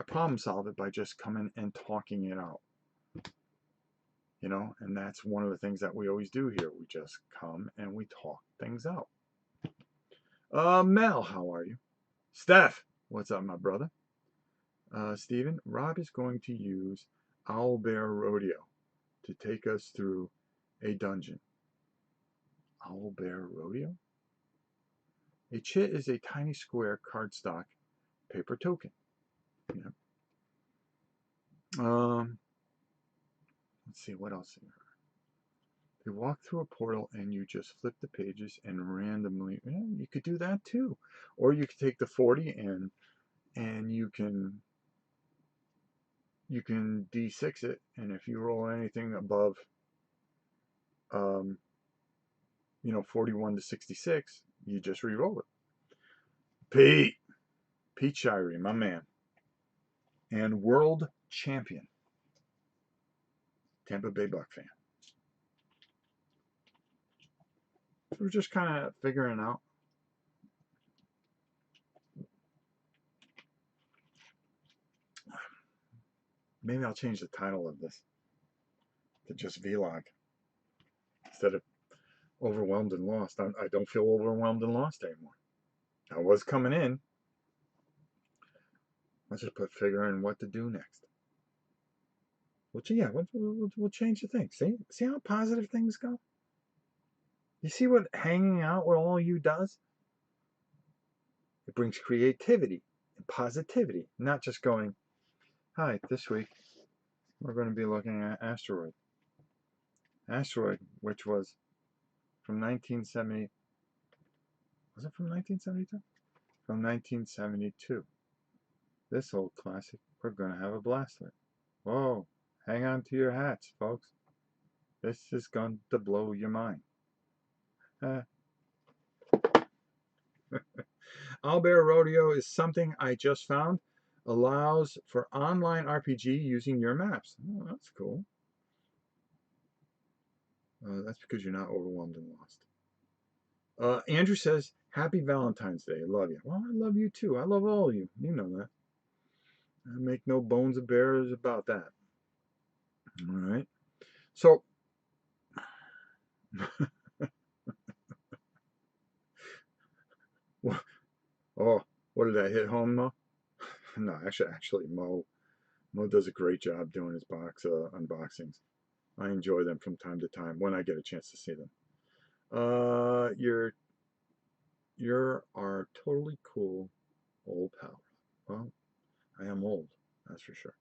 I problem solve it by just coming and talking it out. And that's one of the things that we always do here. We just come and we talk things out. Mel, how are you? Steph, what's up, my brother? Steven, Rob is going to use Owlbear Rodeo to take us through a dungeon. Owlbear Rodeo? A chit is a tiny square cardstock paper token. Let's see, what else? You walk through a portal and you just flip the pages and randomly, you could do that too. Or you could take the 40 and you can D6 it, and if you roll anything above 41 to 66, you just re-roll it. Pete Shirey, my man. And world champion. Tampa Bay Buck fan. So we're just kind of figuring out. Maybe I'll change the title of this to just Vlog. Instead of overwhelmed and lost. I don't feel overwhelmed and lost anymore. I was coming in. Let's just put figuring what to do next. We'll change the thing. See how positive things go? You see what hanging out with all you does? It brings creativity and positivity, not just going, hi, this week we're going to be looking at Asteroid. Asteroid, which was from 1970. Was it from 1972? From 1972. This old classic, we're going to have a blast with. Whoa, hang on to your hats, folks. This is going to blow your mind. Owlbear Rodeo is something I just found. Allows for online RPG using your maps. Oh, that's cool. That's because you're not overwhelmed and lost. Andrew says, Happy Valentine's Day. I love you. Well, I love you too. I love all of you. You know that. I make no bones of bears about that. All right. So, oh, what did I hit home, Mo? No, actually, Mo does a great job doing his box unboxings. I enjoy them from time to time when I get a chance to see them. You're our totally cool old pal. Well, I am old, that's for sure.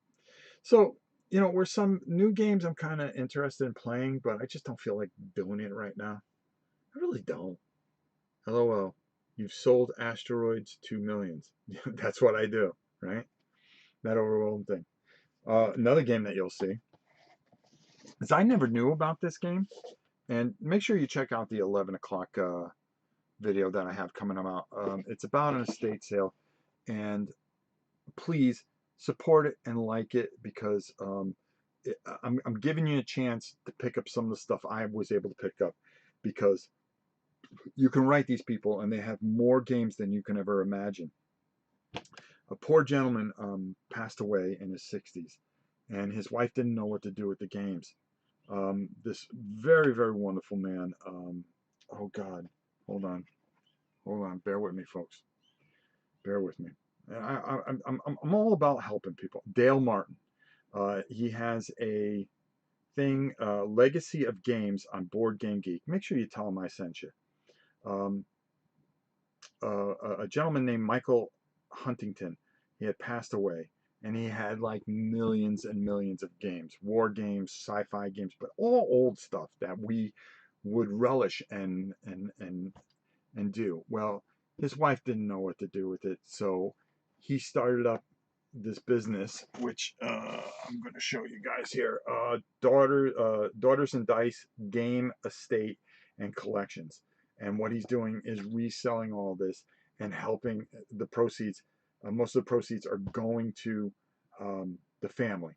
So, where some new games I'm kind of interested in playing, but I just don't feel like doing it right now. I really don't. LOL. You've sold asteroids to millions. That's what I do, right? That overwhelming thing. Another game that you'll see is I never knew about this game, and make sure you check out the 11 o'clock video that I have coming out. It's about an estate sale, and please support it and like it because I'm giving you a chance to pick up some of the stuff I was able to pick up because you can write these people and they have more games than you can ever imagine. A poor gentleman passed away in his 60s and his wife didn't know what to do with the games. This very, very wonderful man. Oh God, hold on, bear with me, folks. Bear with me. I'm all about helping people. Dale Martin. He has a thing, Legacy of Games on Board Game Geek. Make sure you tell him I sent you. Um, a gentleman named Michael Huntington, he had passed away, and he had like millions and millions of games, war games, sci-fi games, but all old stuff that we would relish and do. Well, his wife didn't know what to do with it, so he started up this business, which I'm going to show you guys here. Daughters and Dice Game Estate and Collections. And what he's doing is reselling all this and helping the proceeds. Most of the proceeds are going to the family,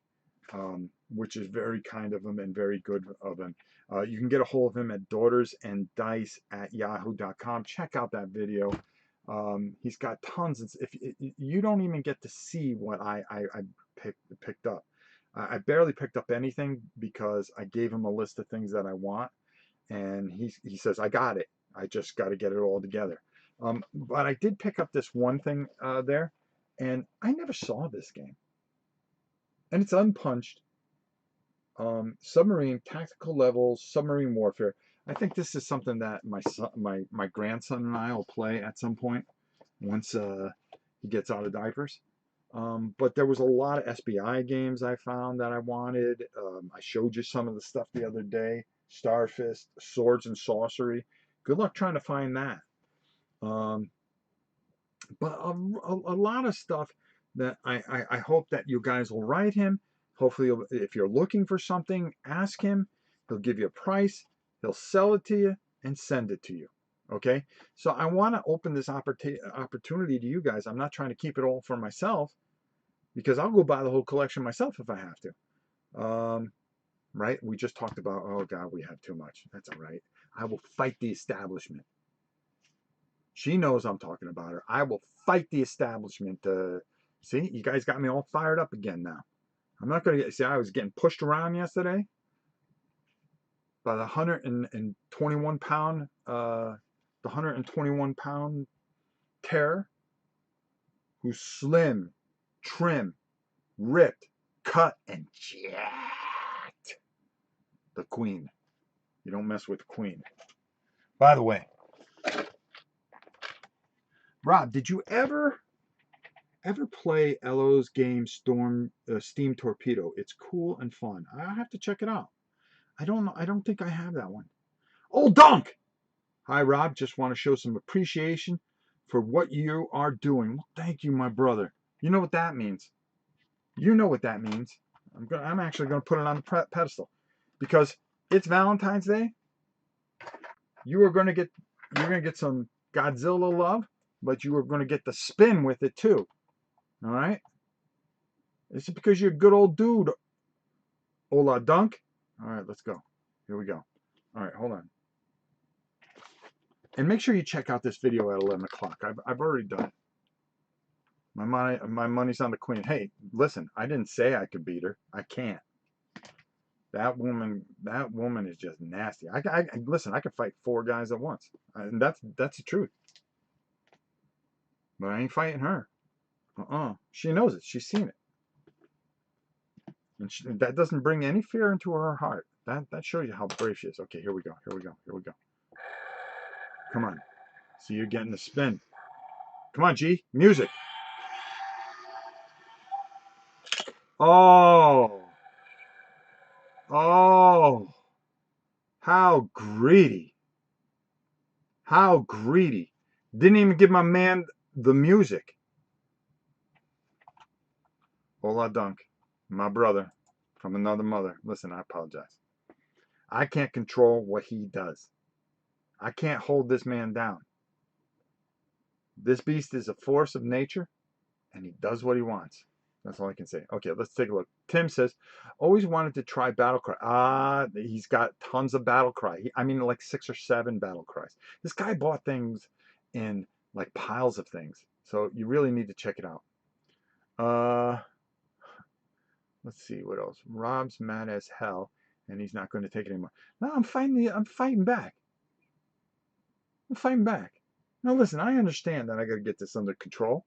which is very kind of him and very good of him. You can get a hold of him at daughtersanddice@yahoo.com. Check out that video. He's got tons. If you don't even get to see what I picked up. I barely picked up anything because I gave him a list of things that I want, and he says I got it. I just got to get it all together. But I did pick up this one thing there, and I never saw this game, and it's unpunched. Submarine tactical levels, submarine warfare. I think this is something that my grandson and I will play at some point once he gets out of diapers. But there was a lot of SBI games I found that I wanted. I showed you some of the stuff the other day. Starfist, Swords and Sorcery. Good luck trying to find that. But a lot of stuff that I hope that you guys will write him. Hopefully, if you're looking for something, ask him. He'll give you a price. He'll sell it to you and send it to you. Okay? So I want to open this opportunity to you guys. I'm not trying to keep it all for myself because I'll go buy the whole collection myself if I have to. Right? We just talked about, oh God, we have too much. That's all right. I will fight the establishment. She knows I'm talking about her. I will fight the establishment. See, you guys got me all fired up again now. I'm not going to see, I was getting pushed around yesterday by the 121 pound, terror who's slim, trim, ripped, cut, and jacked. The queen. You don't mess with the queen. By the way, Rob, did you ever play Elo's game Steam Torpedo? It's cool and fun. I have to check it out. I don't know. I don't think I have that one. Oh, Dunk! Hi, Rob. Just want to show some appreciation for what you are doing. Well, thank you, my brother. You know what that means. You know what that means. I'm actually going to put it on the pedestal because It's Valentine's Day. You're gonna get some Godzilla love, but you are gonna get the spin with it too. All right. It's because you're a good old dude. Ola Dunk. All right, let's go. Here we go. All right, hold on. And make sure you check out this video at 11 o'clock. I've already done it. My money's on the queen. Hey, listen, I didn't say I could beat her. I can't. That woman is just nasty. Listen, I could fight 4 guys at once. And that's the truth. But I ain't fighting her. She knows it. She's seen it. And that doesn't bring any fear into her heart. That shows you how brave she is. Okay, here we go. Here we go. Here we go. Come on. See, you're getting the spin. Come on, G. Music. Oh. Oh. How greedy. How greedy. Didn't even give my man the music. Hola Dunk. My brother from another mother. Listen, I apologize. I can't control what he does. I can't hold this man down. This beast is a force of nature, and he does what he wants. That's all I can say. Okay, let's take a look. Tim says, always wanted to try Battle Cry. He's got tons of Battle Cry. I mean, like 6 or 7 Battle Cries. This guy bought things in like piles of things. So you really need to check it out. Let's see what else. Rob's mad as hell, and he's not going to take it anymore. No, I'm fighting back. I'm fighting back. Now listen, I understand that I got to get this under control.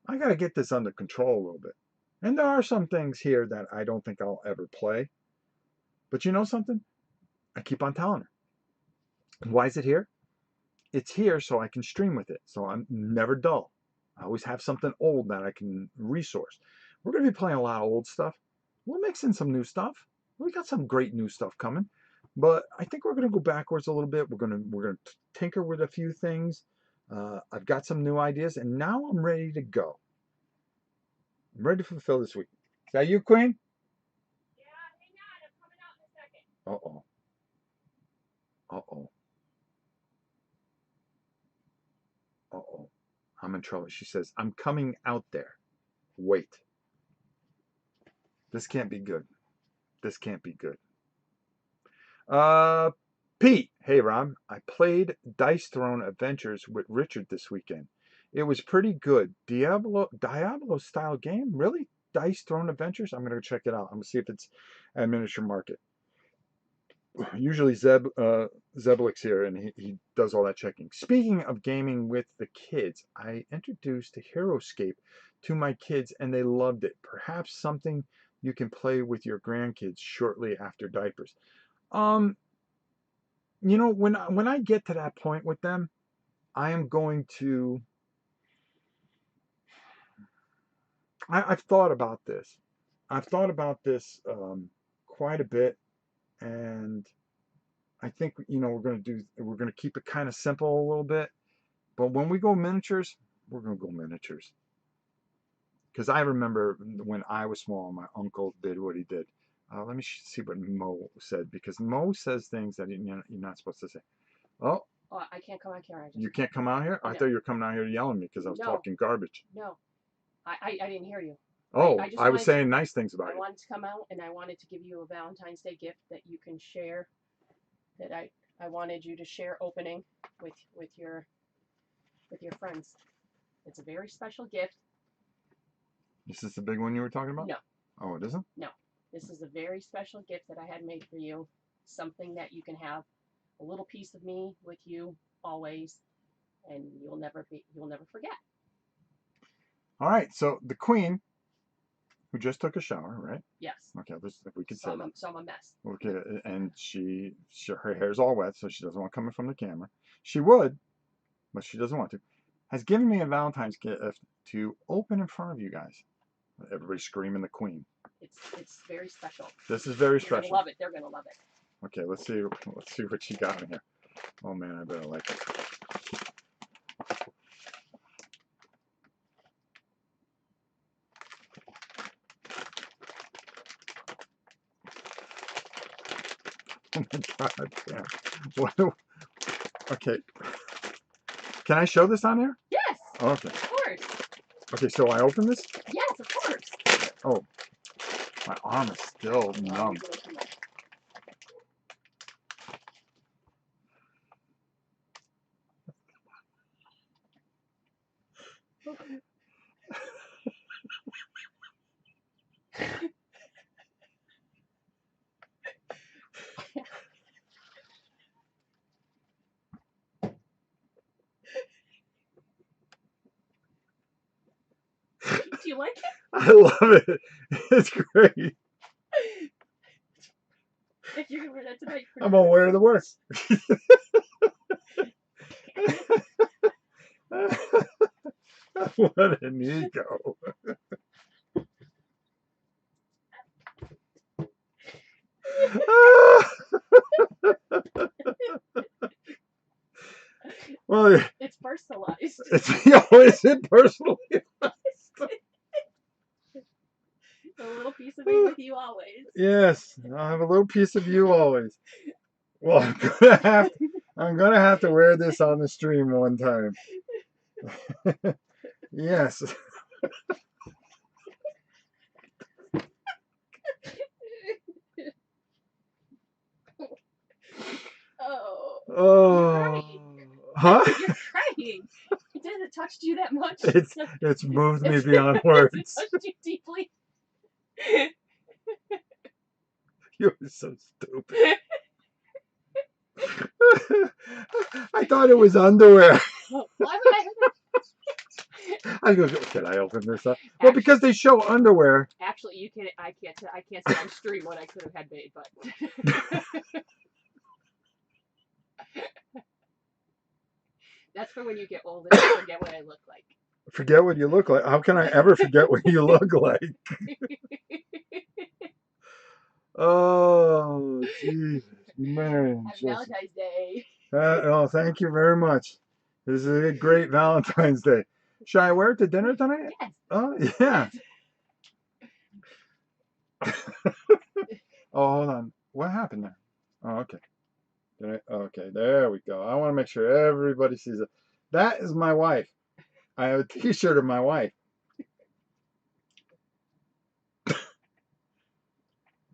I got to get this under control a little bit. And there are some things here that I don't think I'll ever play. But you know something? I keep on telling her. Why is it here? It's here so I can stream with it. So I'm never dull. I always have something old that I can resource. We're going to be playing a lot of old stuff. We'll mix in some new stuff. We got some great new stuff coming. But I think we're going to go backwards a little bit. We're going to tinker with a few things. I've got some new ideas, and now I'm ready to go. I'm ready to fulfill this week. Is that you, Queen? Yeah, hang on. I'm coming out in a second. Uh-oh. Uh-oh. Uh-oh. I'm in trouble. She says, I'm coming out there. Wait. This can't be good. This can't be good. Pete. Hey, Rob. I played Dice Throne Adventures with Richard this weekend. It was pretty good. Diablo style game? Really? Dice Throne Adventures? I'm going to check it out. I'm going to see if it's at Miniature Market. Usually Zeblik's here, and he does all that checking. Speaking of gaming with the kids, I introduced HeroScape to my kids, and they loved it. Perhaps something you can play with your grandkids shortly after diapers. You know, when I get to that point with them, I am going to. I've thought about this. I've thought about this quite a bit, and I think we're going to keep it kind of simple a little bit. But when we go miniatures, we're going to go miniatures. Because I remember when I was small, my uncle did what he did. Let me see what Mo said, because Mo says things that you're not supposed to say. Oh, I can't come out here. You can't come out here? I thought you were coming out here yelling at me because I was talking garbage. No, I didn't hear you. Oh, I was saying nice things about you. I wanted to come out, and I wanted to give you a Valentine's Day gift that you can share. That I wanted you to share opening with your friends. It's a very special gift. Is this the big one you were talking about? No. Oh, it isn't? No. This is a very special gift that I had made for you. Something that you can have a little piece of me with you always, and you'll never forget. All right. So the Queen, who just took a shower, right? Yes. Okay. If we could say that. So I'm a mess. Okay. And her hair's all wet, so she doesn't want coming from the camera. She would, but she doesn't want to. Has given me a Valentine's gift to open in front of you guys. Everybody's screaming the Queen. It's very special. This is very special. They're gonna love it. They're gonna love it. Okay, let's see what she got in here. Oh man, I better like it. my god, damn. What? Okay. Can I show this on there? Yes. Okay. Of course. Okay, so I open this? Yes, of course. Oh, my arm is still numb. Do you like it? I love it. It's great. If you can wear that tonight, I'm gonna wear the worst. What an ego. Well, it's personalized. Is it personally? A little piece of me with you always. Yes, I'll have a little piece of you always. Well, I'm gonna have to wear this on the stream one time. Yes. Oh. Huh? You're crying. Did it touched you that much? It's moved me beyond words. It touched you deeply. You're so stupid. I thought it was underwear. Why would I have that? I go, can I open this up? Well, because they show underwear. Actually, you can. I can't say on stream what I could have had made, but that's for when you get old and you forget what I look like. Forget what you look like? How can I ever forget what you look like? Oh, Jesus, man. Happy Valentine's Day. Oh, thank you very much. This is a great Valentine's Day. Should I wear it to dinner tonight? Yes. Oh, yeah. Oh, hold on. What happened there? Oh, okay. Okay, there we go. I want to make sure everybody sees it. That is my wife. I have a t-shirt of my wife.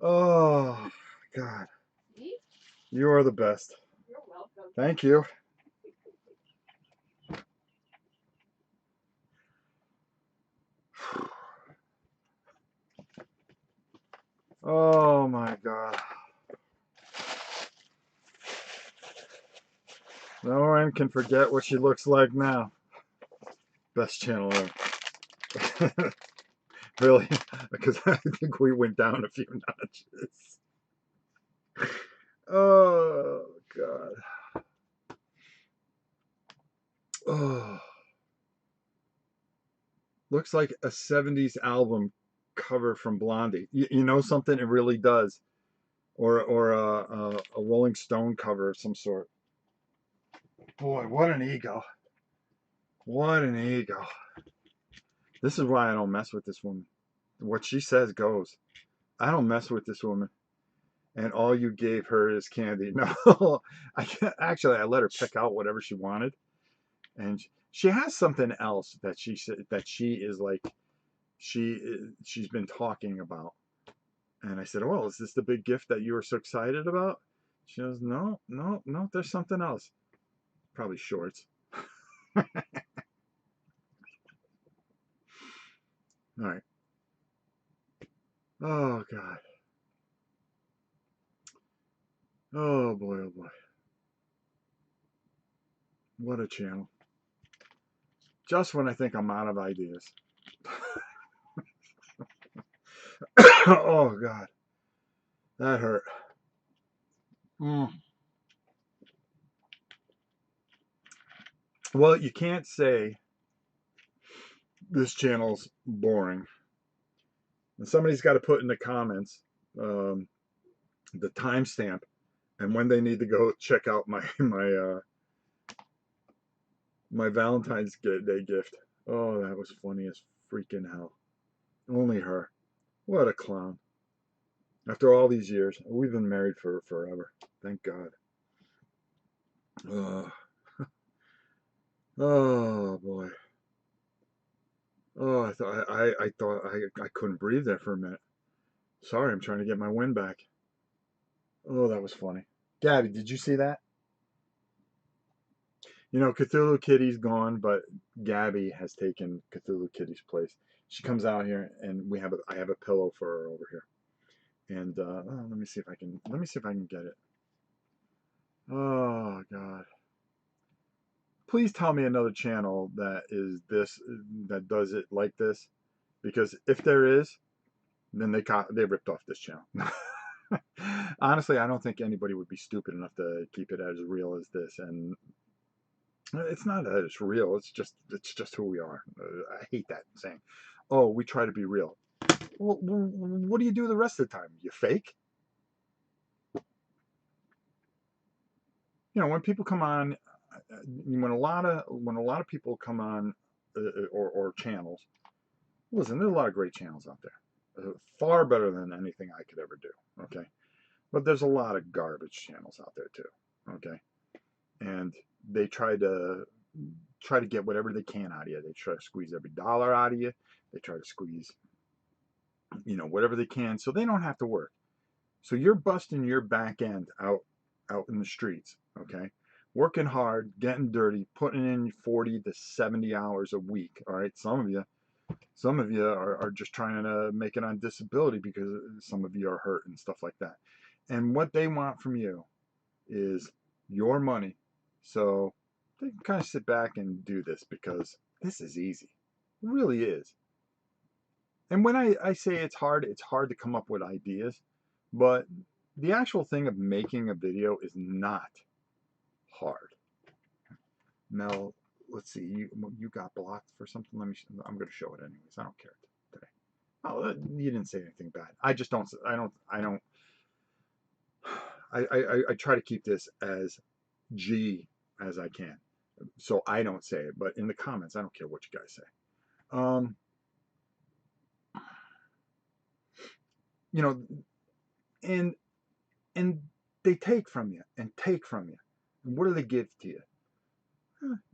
Oh, God. See? You are the best. You're welcome. Thank you. Oh, my God. No one can forget what she looks like now. Best channel ever. Really? Because I think we went down a few notches. Oh, God. Oh. Looks like a 70s album cover from Blondie. You know something? It really does. Or a Rolling Stone cover of some sort. Boy, what an ego. What an ego. This is why I don't mess with this woman. What she says goes. I don't mess with this woman. And all you gave her is candy. No, actually, I let her pick out whatever she wanted. And she has something else that she said that she is like, she's been talking about. And I said, well, is this the big gift that you were so excited about? She goes, no, no, no, there's something else. Probably shorts. All right. Oh, God. Oh, boy, oh, boy. What a channel. Just when I think I'm out of ideas. Oh, God. That hurt. Well, you can't say this channel's boring. And somebody's got to put in the comments the timestamp and when they need to go check out my Valentine's Day gift. Oh, that was funny as freaking hell. Only her. What a clown. After all these years, we've been married for forever. Thank God. Uh, oh boy. Oh, I thought I couldn't breathe there for a minute. Sorry, I'm trying to get my wind back. Oh, that was funny. Gabby, did you see that? You know, Cthulhu Kitty's gone, but Gabby has taken Cthulhu Kitty's place. She comes out here, and I have a pillow for her over here. And let me see if I can get it. Oh God! Please tell me another channel that does it like this, because if there is, then they ripped off this channel. Honestly, I don't think anybody would be stupid enough to keep it as real as this, and it's not that it's real. It's just who we are. I hate that saying. Oh, we try to be real. Well, what do you do the rest of the time? You fake? You know, when people come on, when a lot of people come on, or channels. Listen, there's a lot of great channels out there, far better than anything I could ever do. Okay, but there's a lot of garbage channels out there too. Okay, and they try to get whatever they can out of you. They try to squeeze every dollar out of you. They try to squeeze, whatever they can, so they don't have to work. So you're busting your back end out in the streets, okay? Working hard, getting dirty, putting in 40 to 70 hours a week. All right. Some of you are just trying to make it on disability because some of you are hurt and stuff like that. And what they want from you is your money. So they can kind of sit back and do this because this is easy. It really is. And when I say it's hard to come up with ideas, but the actual thing of making a video is not hard. Mel, let's see, you got blocked for something. I'm going to show it anyways. I don't care today. Oh, you didn't say anything bad. I just don't. I try to keep this as G as I can, so I don't say it. But in the comments, I don't care what you guys say. Um, you know, and and they take from you and take from you. And what do they give to you?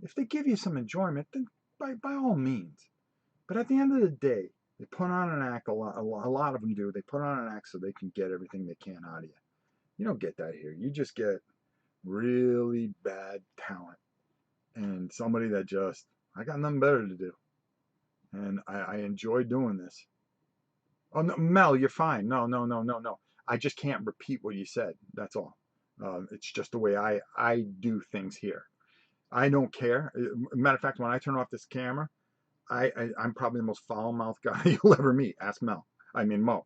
If they give you some enjoyment, then by all means. But at the end of the day, they put on an act. A lot of them do. They put on an act so they can get everything they can out of you. You don't get that here. You just get really bad talent and somebody that just, I got nothing better to do, and I enjoy doing this. Oh no, Mel, you're fine. No, no, no, no, no. I just can't repeat what you said. That's all. It's just the way I do things here. I don't care. Matter of fact, when I turn off this camera, I'm probably the most foul-mouthed guy you'll ever meet. Ask Mel. I mean Mo.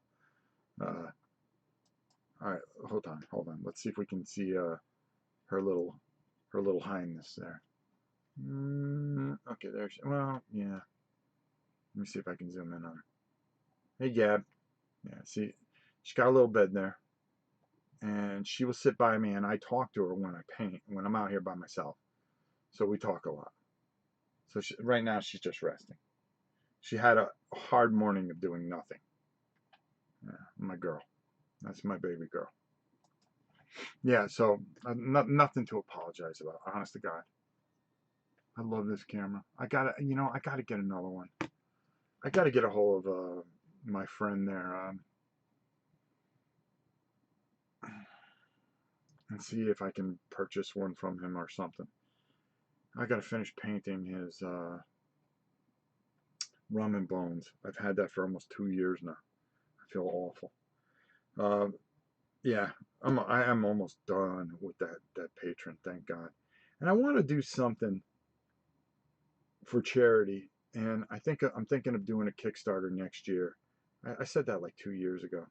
Uh, all right, hold on. Let's see if we can see her little highness there. Okay, there. Well, yeah. Let me see if I can zoom in on her. Hey, Gab. Yeah, see, she got a little bed there, and she will sit by me, and I talk to her when I paint, when I'm out here by myself. So we talk a lot. So right now she's just resting. She had a hard morning of doing nothing. Yeah, my girl. That's my baby girl. Yeah, so nothing to apologize about. Honest to God, I love this camera. I gotta get another one. I gotta get a hold of my friend there and see if I can purchase one from him or something. I gotta finish painting his Rum and Bones. I've had that for almost 2 years now. I feel awful. Yeah, I am almost done with that patron, thank God. And I want to do something for charity, and I'm thinking of doing a Kickstarter next year. I said that like 2 years ago.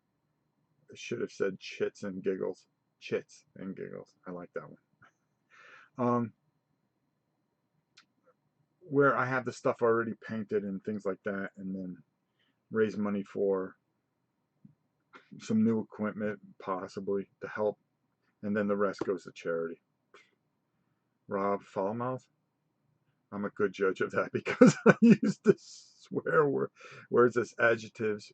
I should have said Chits and Giggles. Chits and Giggles. I like that one. Where I have the stuff already painted and things like that, and then raise money for some new equipment, possibly to help, and then the rest goes to charity. Rob Foulmouth, I'm a good judge of that because I used to swear words as adjectives,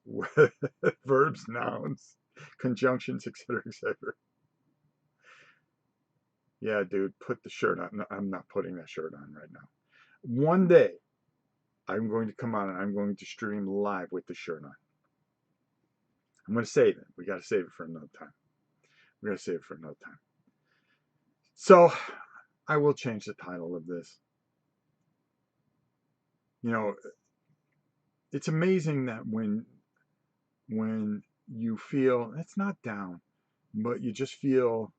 verbs, nouns, conjunctions, etc., etc. Yeah, dude, put the shirt on. No, I'm not putting that shirt on right now. One day, I'm going to come on and I'm going to stream live with the shirt on. I'm going to save it. We got to save it for another time. We got to save it for another time. So, I will change the title of this. You know, it's amazing that when you feel it's not down, but you just feel,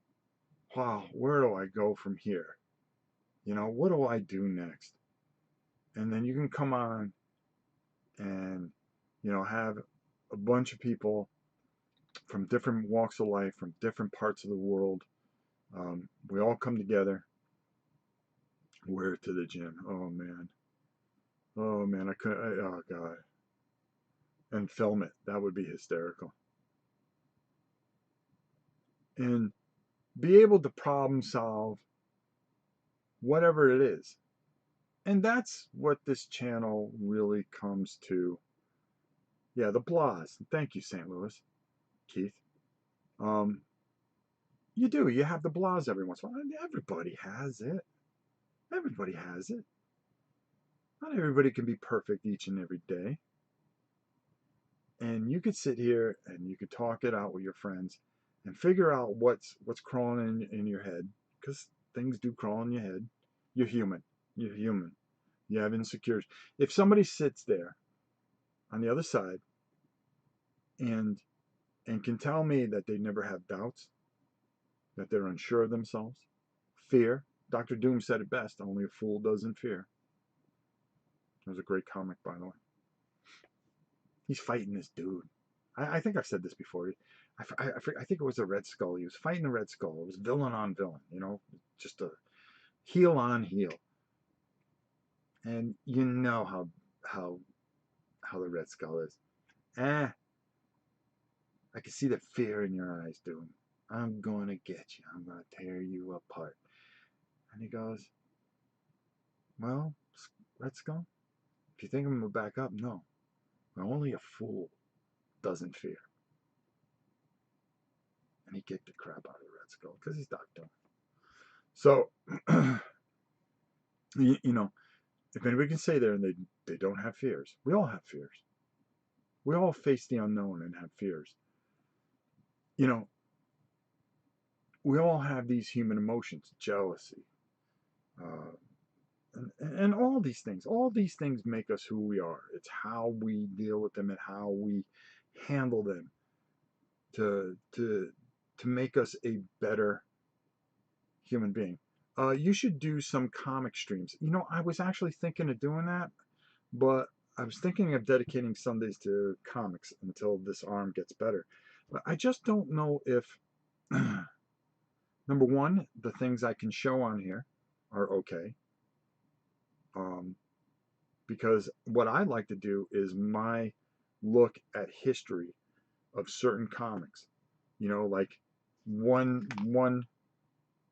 wow, where do I go from here? You know, what do I do next? And then you can come on and, you know, have a bunch of people from different walks of life, from different parts of the world. We all come together. Wear it to the gym. Oh man. Oh man. I couldn't. Oh god. And film it. That would be hysterical. And be able to problem solve whatever it is. And that's what this channel really comes to. Yeah, the blahs. Thank you, St. Louis, Keith. Um, you do. You have the blahs every once in a while. Everybody has it. Everybody has it. Not everybody can be perfect each and every day. And you could sit here and you could talk it out with your friends and figure out what's crawling in your head, because things do crawl in your head. You're human. You're human. You have insecurities. If somebody sits there on the other side and can tell me that they never have doubts, that they're unsure of themselves, fear. Dr. Doom said it best, only a fool doesn't fear. It was a great comic, by the way. He's fighting this dude. I think I've said this before. I think it was a Red Skull. He was fighting the Red Skull. It was villain on villain, you know, just a heel on heel. And you know how the Red Skull is. I can see the fear in your eyes, dude. I'm gonna get you. I'm gonna tear you apart. And he goes, well, Red Skull, if you think I'm gonna back up, no. Only a fool doesn't fear. And he kicked the crap out of the Red Skull because he's Doc Doom. So, you know, if anybody can say there and they don't have fears, we all have fears. We all face the unknown and have fears. You know, we all have these human emotions, jealousy, uh, and all these things. All these things make us who we are. It's how we deal with them and how we handle them to make us a better human being. You should do some comic streams. You know, I was actually thinking of doing that, but I was thinking of dedicating Sundays to comics until this arm gets better. But I just don't know if, number one, the things I can show on here are okay. Um, because what I like to do is my look at history of certain comics. You know, like one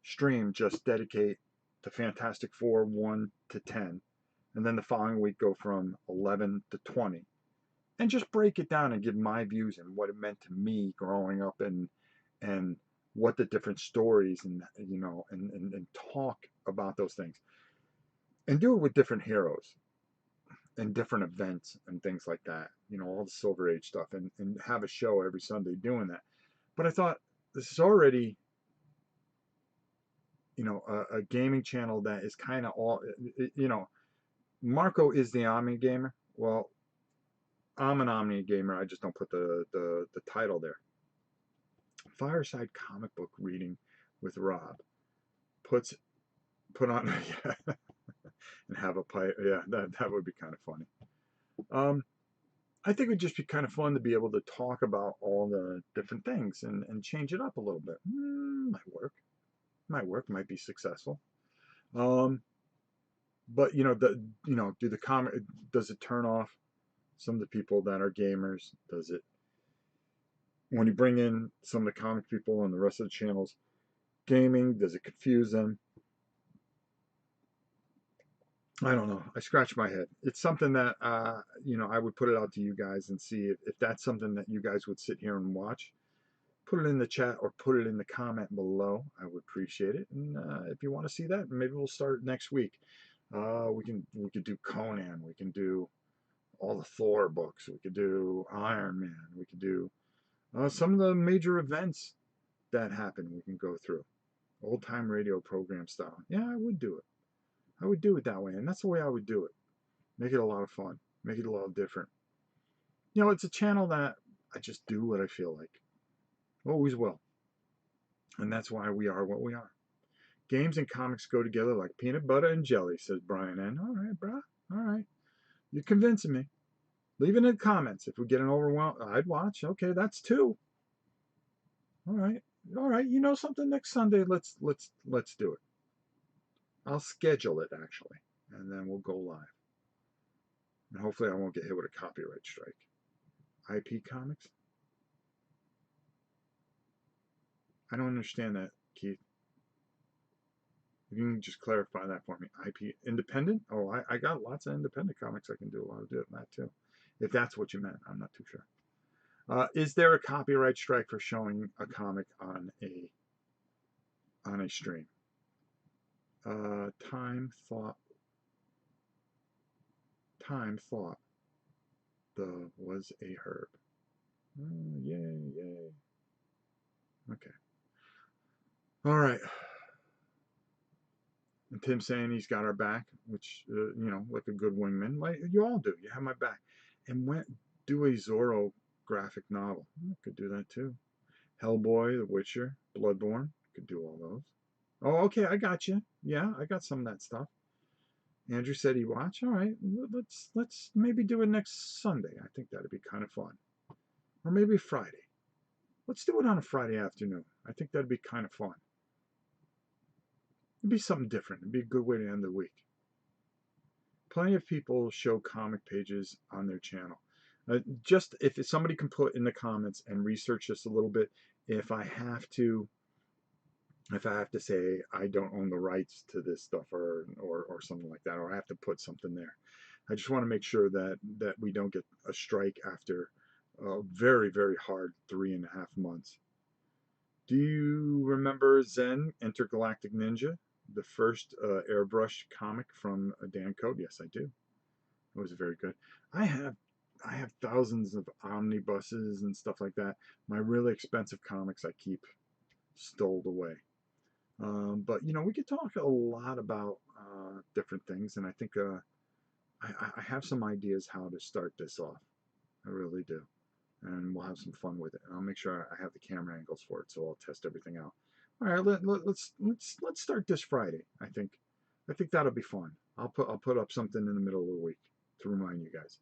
stream just dedicate to Fantastic Four 1 to 10, and then the following week go from 11 to 20, and just break it down and give my views and what it meant to me growing up, and what the different stories, and you know, and talk about those things, and do it with different heroes and different events and things like that, you know, all the Silver Age stuff, and have a show every Sunday doing that. But I thought, this is already, you know, a gaming channel that is kind of all, you know, Marco is the Omni Gamer. Well, I'm an Omni Gamer. I just don't put the title there. Fireside comic book reading with Rob puts put on yeah, and have a pipe. Yeah, that would be kind of funny. I think it would just be kind of fun to be able to talk about all the different things and change it up a little bit. Might work, might be successful. But you know, do the comic, does it turn off some of the people that are gamers? Does it, when you bring in some of the comic people and the rest of the channels gaming, does it confuse them? I don't know. I scratch my head. It's something that you know, I would put it out to you guys and see if that's something that you guys would sit here and watch. put it in the chat or put it in the comment below. I would appreciate it. And if you want to see that, maybe we'll start next week. We could do Conan. We can do all the Thor books. We could do Iron Man. We could do some of the major events that happen. We can go through old time radio program style. Yeah, I would do it. I would do it that way, and that's the way I would do it. Make it a lot of fun. Make it a little different. You know, it's a channel that I just do what I feel like. Always will. And that's why we are what we are. Games and comics go together like peanut butter and jelly, says Brian N. All right, brah. All right. You're convincing me. Leave it in the comments. If we get an overwhelm, I'd watch. Okay, that's two. All right. All right. You know something? Next Sunday, let's do it. I'll schedule it actually, and then we'll go live. And hopefully I won't get hit with a copyright strike. IP comics? I don't understand that, Keith. You can just clarify that for me. IP independent? Oh, I got lots of independent comics I can do a lot of that too. If that's what you meant, I'm not too sure. Is there a copyright strike for showing a comic on a stream? Time thought. The was a herb. Yay, yay. Okay. All right. And Tim saying he's got our back, which, you know, like a good wingman. Like you all do. You have my back. And do a Zorro graphic novel. Could do that too. Hellboy, The Witcher, Bloodborne. Could do all those. Oh, okay. I got you. Yeah, I got some of that stuff. Andrew said he watched. All right. Let's maybe do it next Sunday. I think that'd be kind of fun. Or maybe Friday. Let's do it on a Friday afternoon. I think that'd be kind of fun. It'd be something different. It'd be a good way to end the week. Plenty of people show comic pages on their channel. Just if somebody can put in the comments and research this a little bit, if I have to say I don't own the rights to this stuff or something like that, or I have to put something there. I just want to make sure that we don't get a strike after a very, very hard 3.5 months. Do you remember Zen Intergalactic Ninja, the first airbrush comic from Dan Code? Yes, I do. It was very good. I have thousands of omnibuses and stuff like that. My really expensive comics I keep stowed away. But you know, we could talk a lot about different things, and I think I have some ideas how to start this off. I really do, and we'll have some fun with it. And I'll make sure I have the camera angles for it, so I'll test everything out. All right, let's start this Friday. I think that'll be fun. I'll put up something in the middle of the week to remind you guys.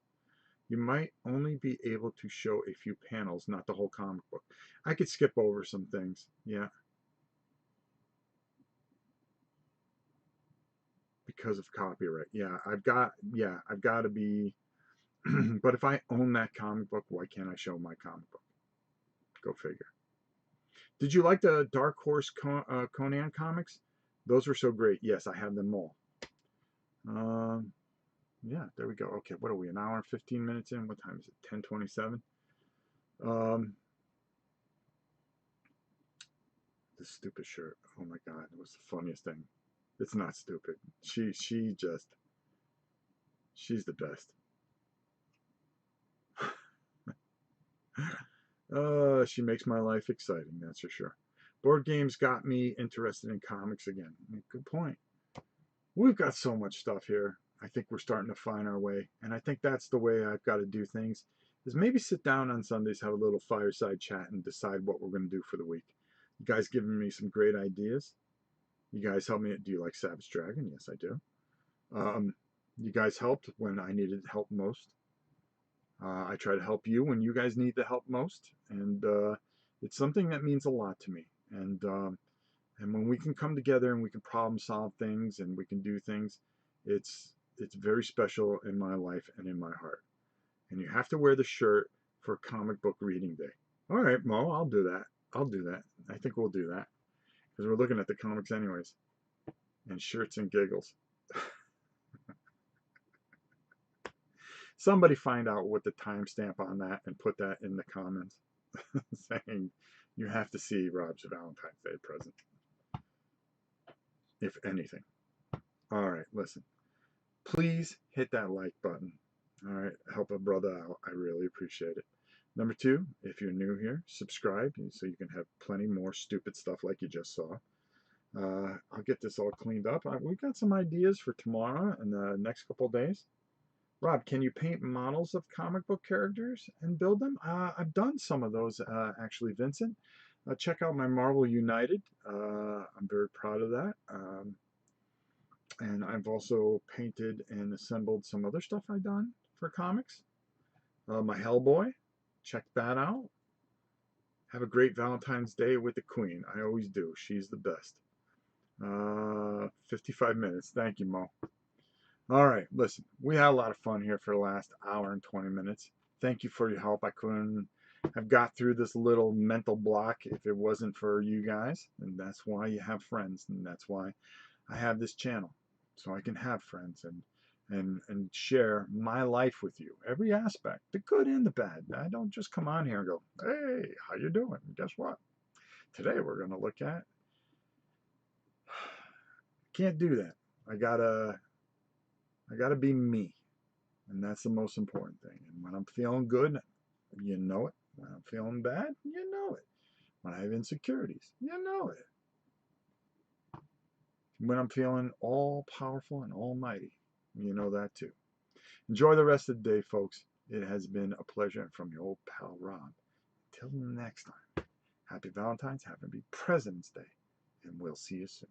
You might only be able to show a few panels, not the whole comic book. I could skip over some things. Yeah. Because of copyright. Yeah, I've got to be but if I own that comic book, why can't I show my comic book? Go figure. Did you like the Dark Horse Conan comics? Those were so great. Yes, I have them all. Yeah, there we go. Okay, what are we? An hour and 15 minutes in? What time is it? 10:27. This stupid shirt. Oh my God, it was the funniest thing. It's not stupid. She's the best. She makes my life exciting, that's for sure. Board games got me interested in comics again. Good point. We've got so much stuff here. I think we're starting to find our way, and I think that's the way I've got to do things, is maybe sit down on Sundays, have a little fireside chat, and decide what we're going to do for the week. You guys giving me some great ideas. You guys help me. Do you like Savage Dragon? Yes, I do. You guys helped when I needed help most. I try to help you when you guys need the help most, and it's something that means a lot to me. And when we can come together and we can problem solve things and we can do things, it's very special in my life and in my heart. And you have to wear the shirt for comic book reading day. All right, Mo, I'll do that. I think we'll do that because we're looking at the comics anyways. And shirts and giggles. Somebody find out what the timestamp on that and put that in the comments saying You have to see Rob's Valentine's Day present, if anything. All right, listen. Please hit that like button. All right, help a brother out. I really appreciate it. Number two, if you're new here, subscribe so you can have plenty more stupid stuff like you just saw. I'll get this all cleaned up. We've got some ideas for tomorrow and the next couple days. Rob, can you paint models of comic book characters and build them? I've done some of those, actually, Vincent. Check out my Marvel United. I'm very proud of that. And I've also painted and assembled some other stuff I've done for comics. My Hellboy, check that out. Have a great Valentine's Day with the Queen. I always do. She's the best. 55 minutes. Thank you, Mo. All right, listen, we had a lot of fun here for the last hour and 20 minutes. Thank you for your help. I couldn't have got through this little mental block if it wasn't for you guys. And that's why you have friends. And that's why I have this channel. So I can have friends and share my life with you. Every aspect, the good and the bad. I don't just come on here and go, hey, how you doing? And guess what? Today we're going to look at... Can't do that. I gotta be me. And that's the most important thing. And when I'm feeling good, you know it. When I'm feeling bad, you know it. When I have insecurities, you know it. When I'm feeling all powerful and almighty, you know that too. Enjoy the rest of the day, folks. It has been a pleasure from your old pal Rob. Till next time, happy Valentine's, happy President's Day, and we'll see you soon.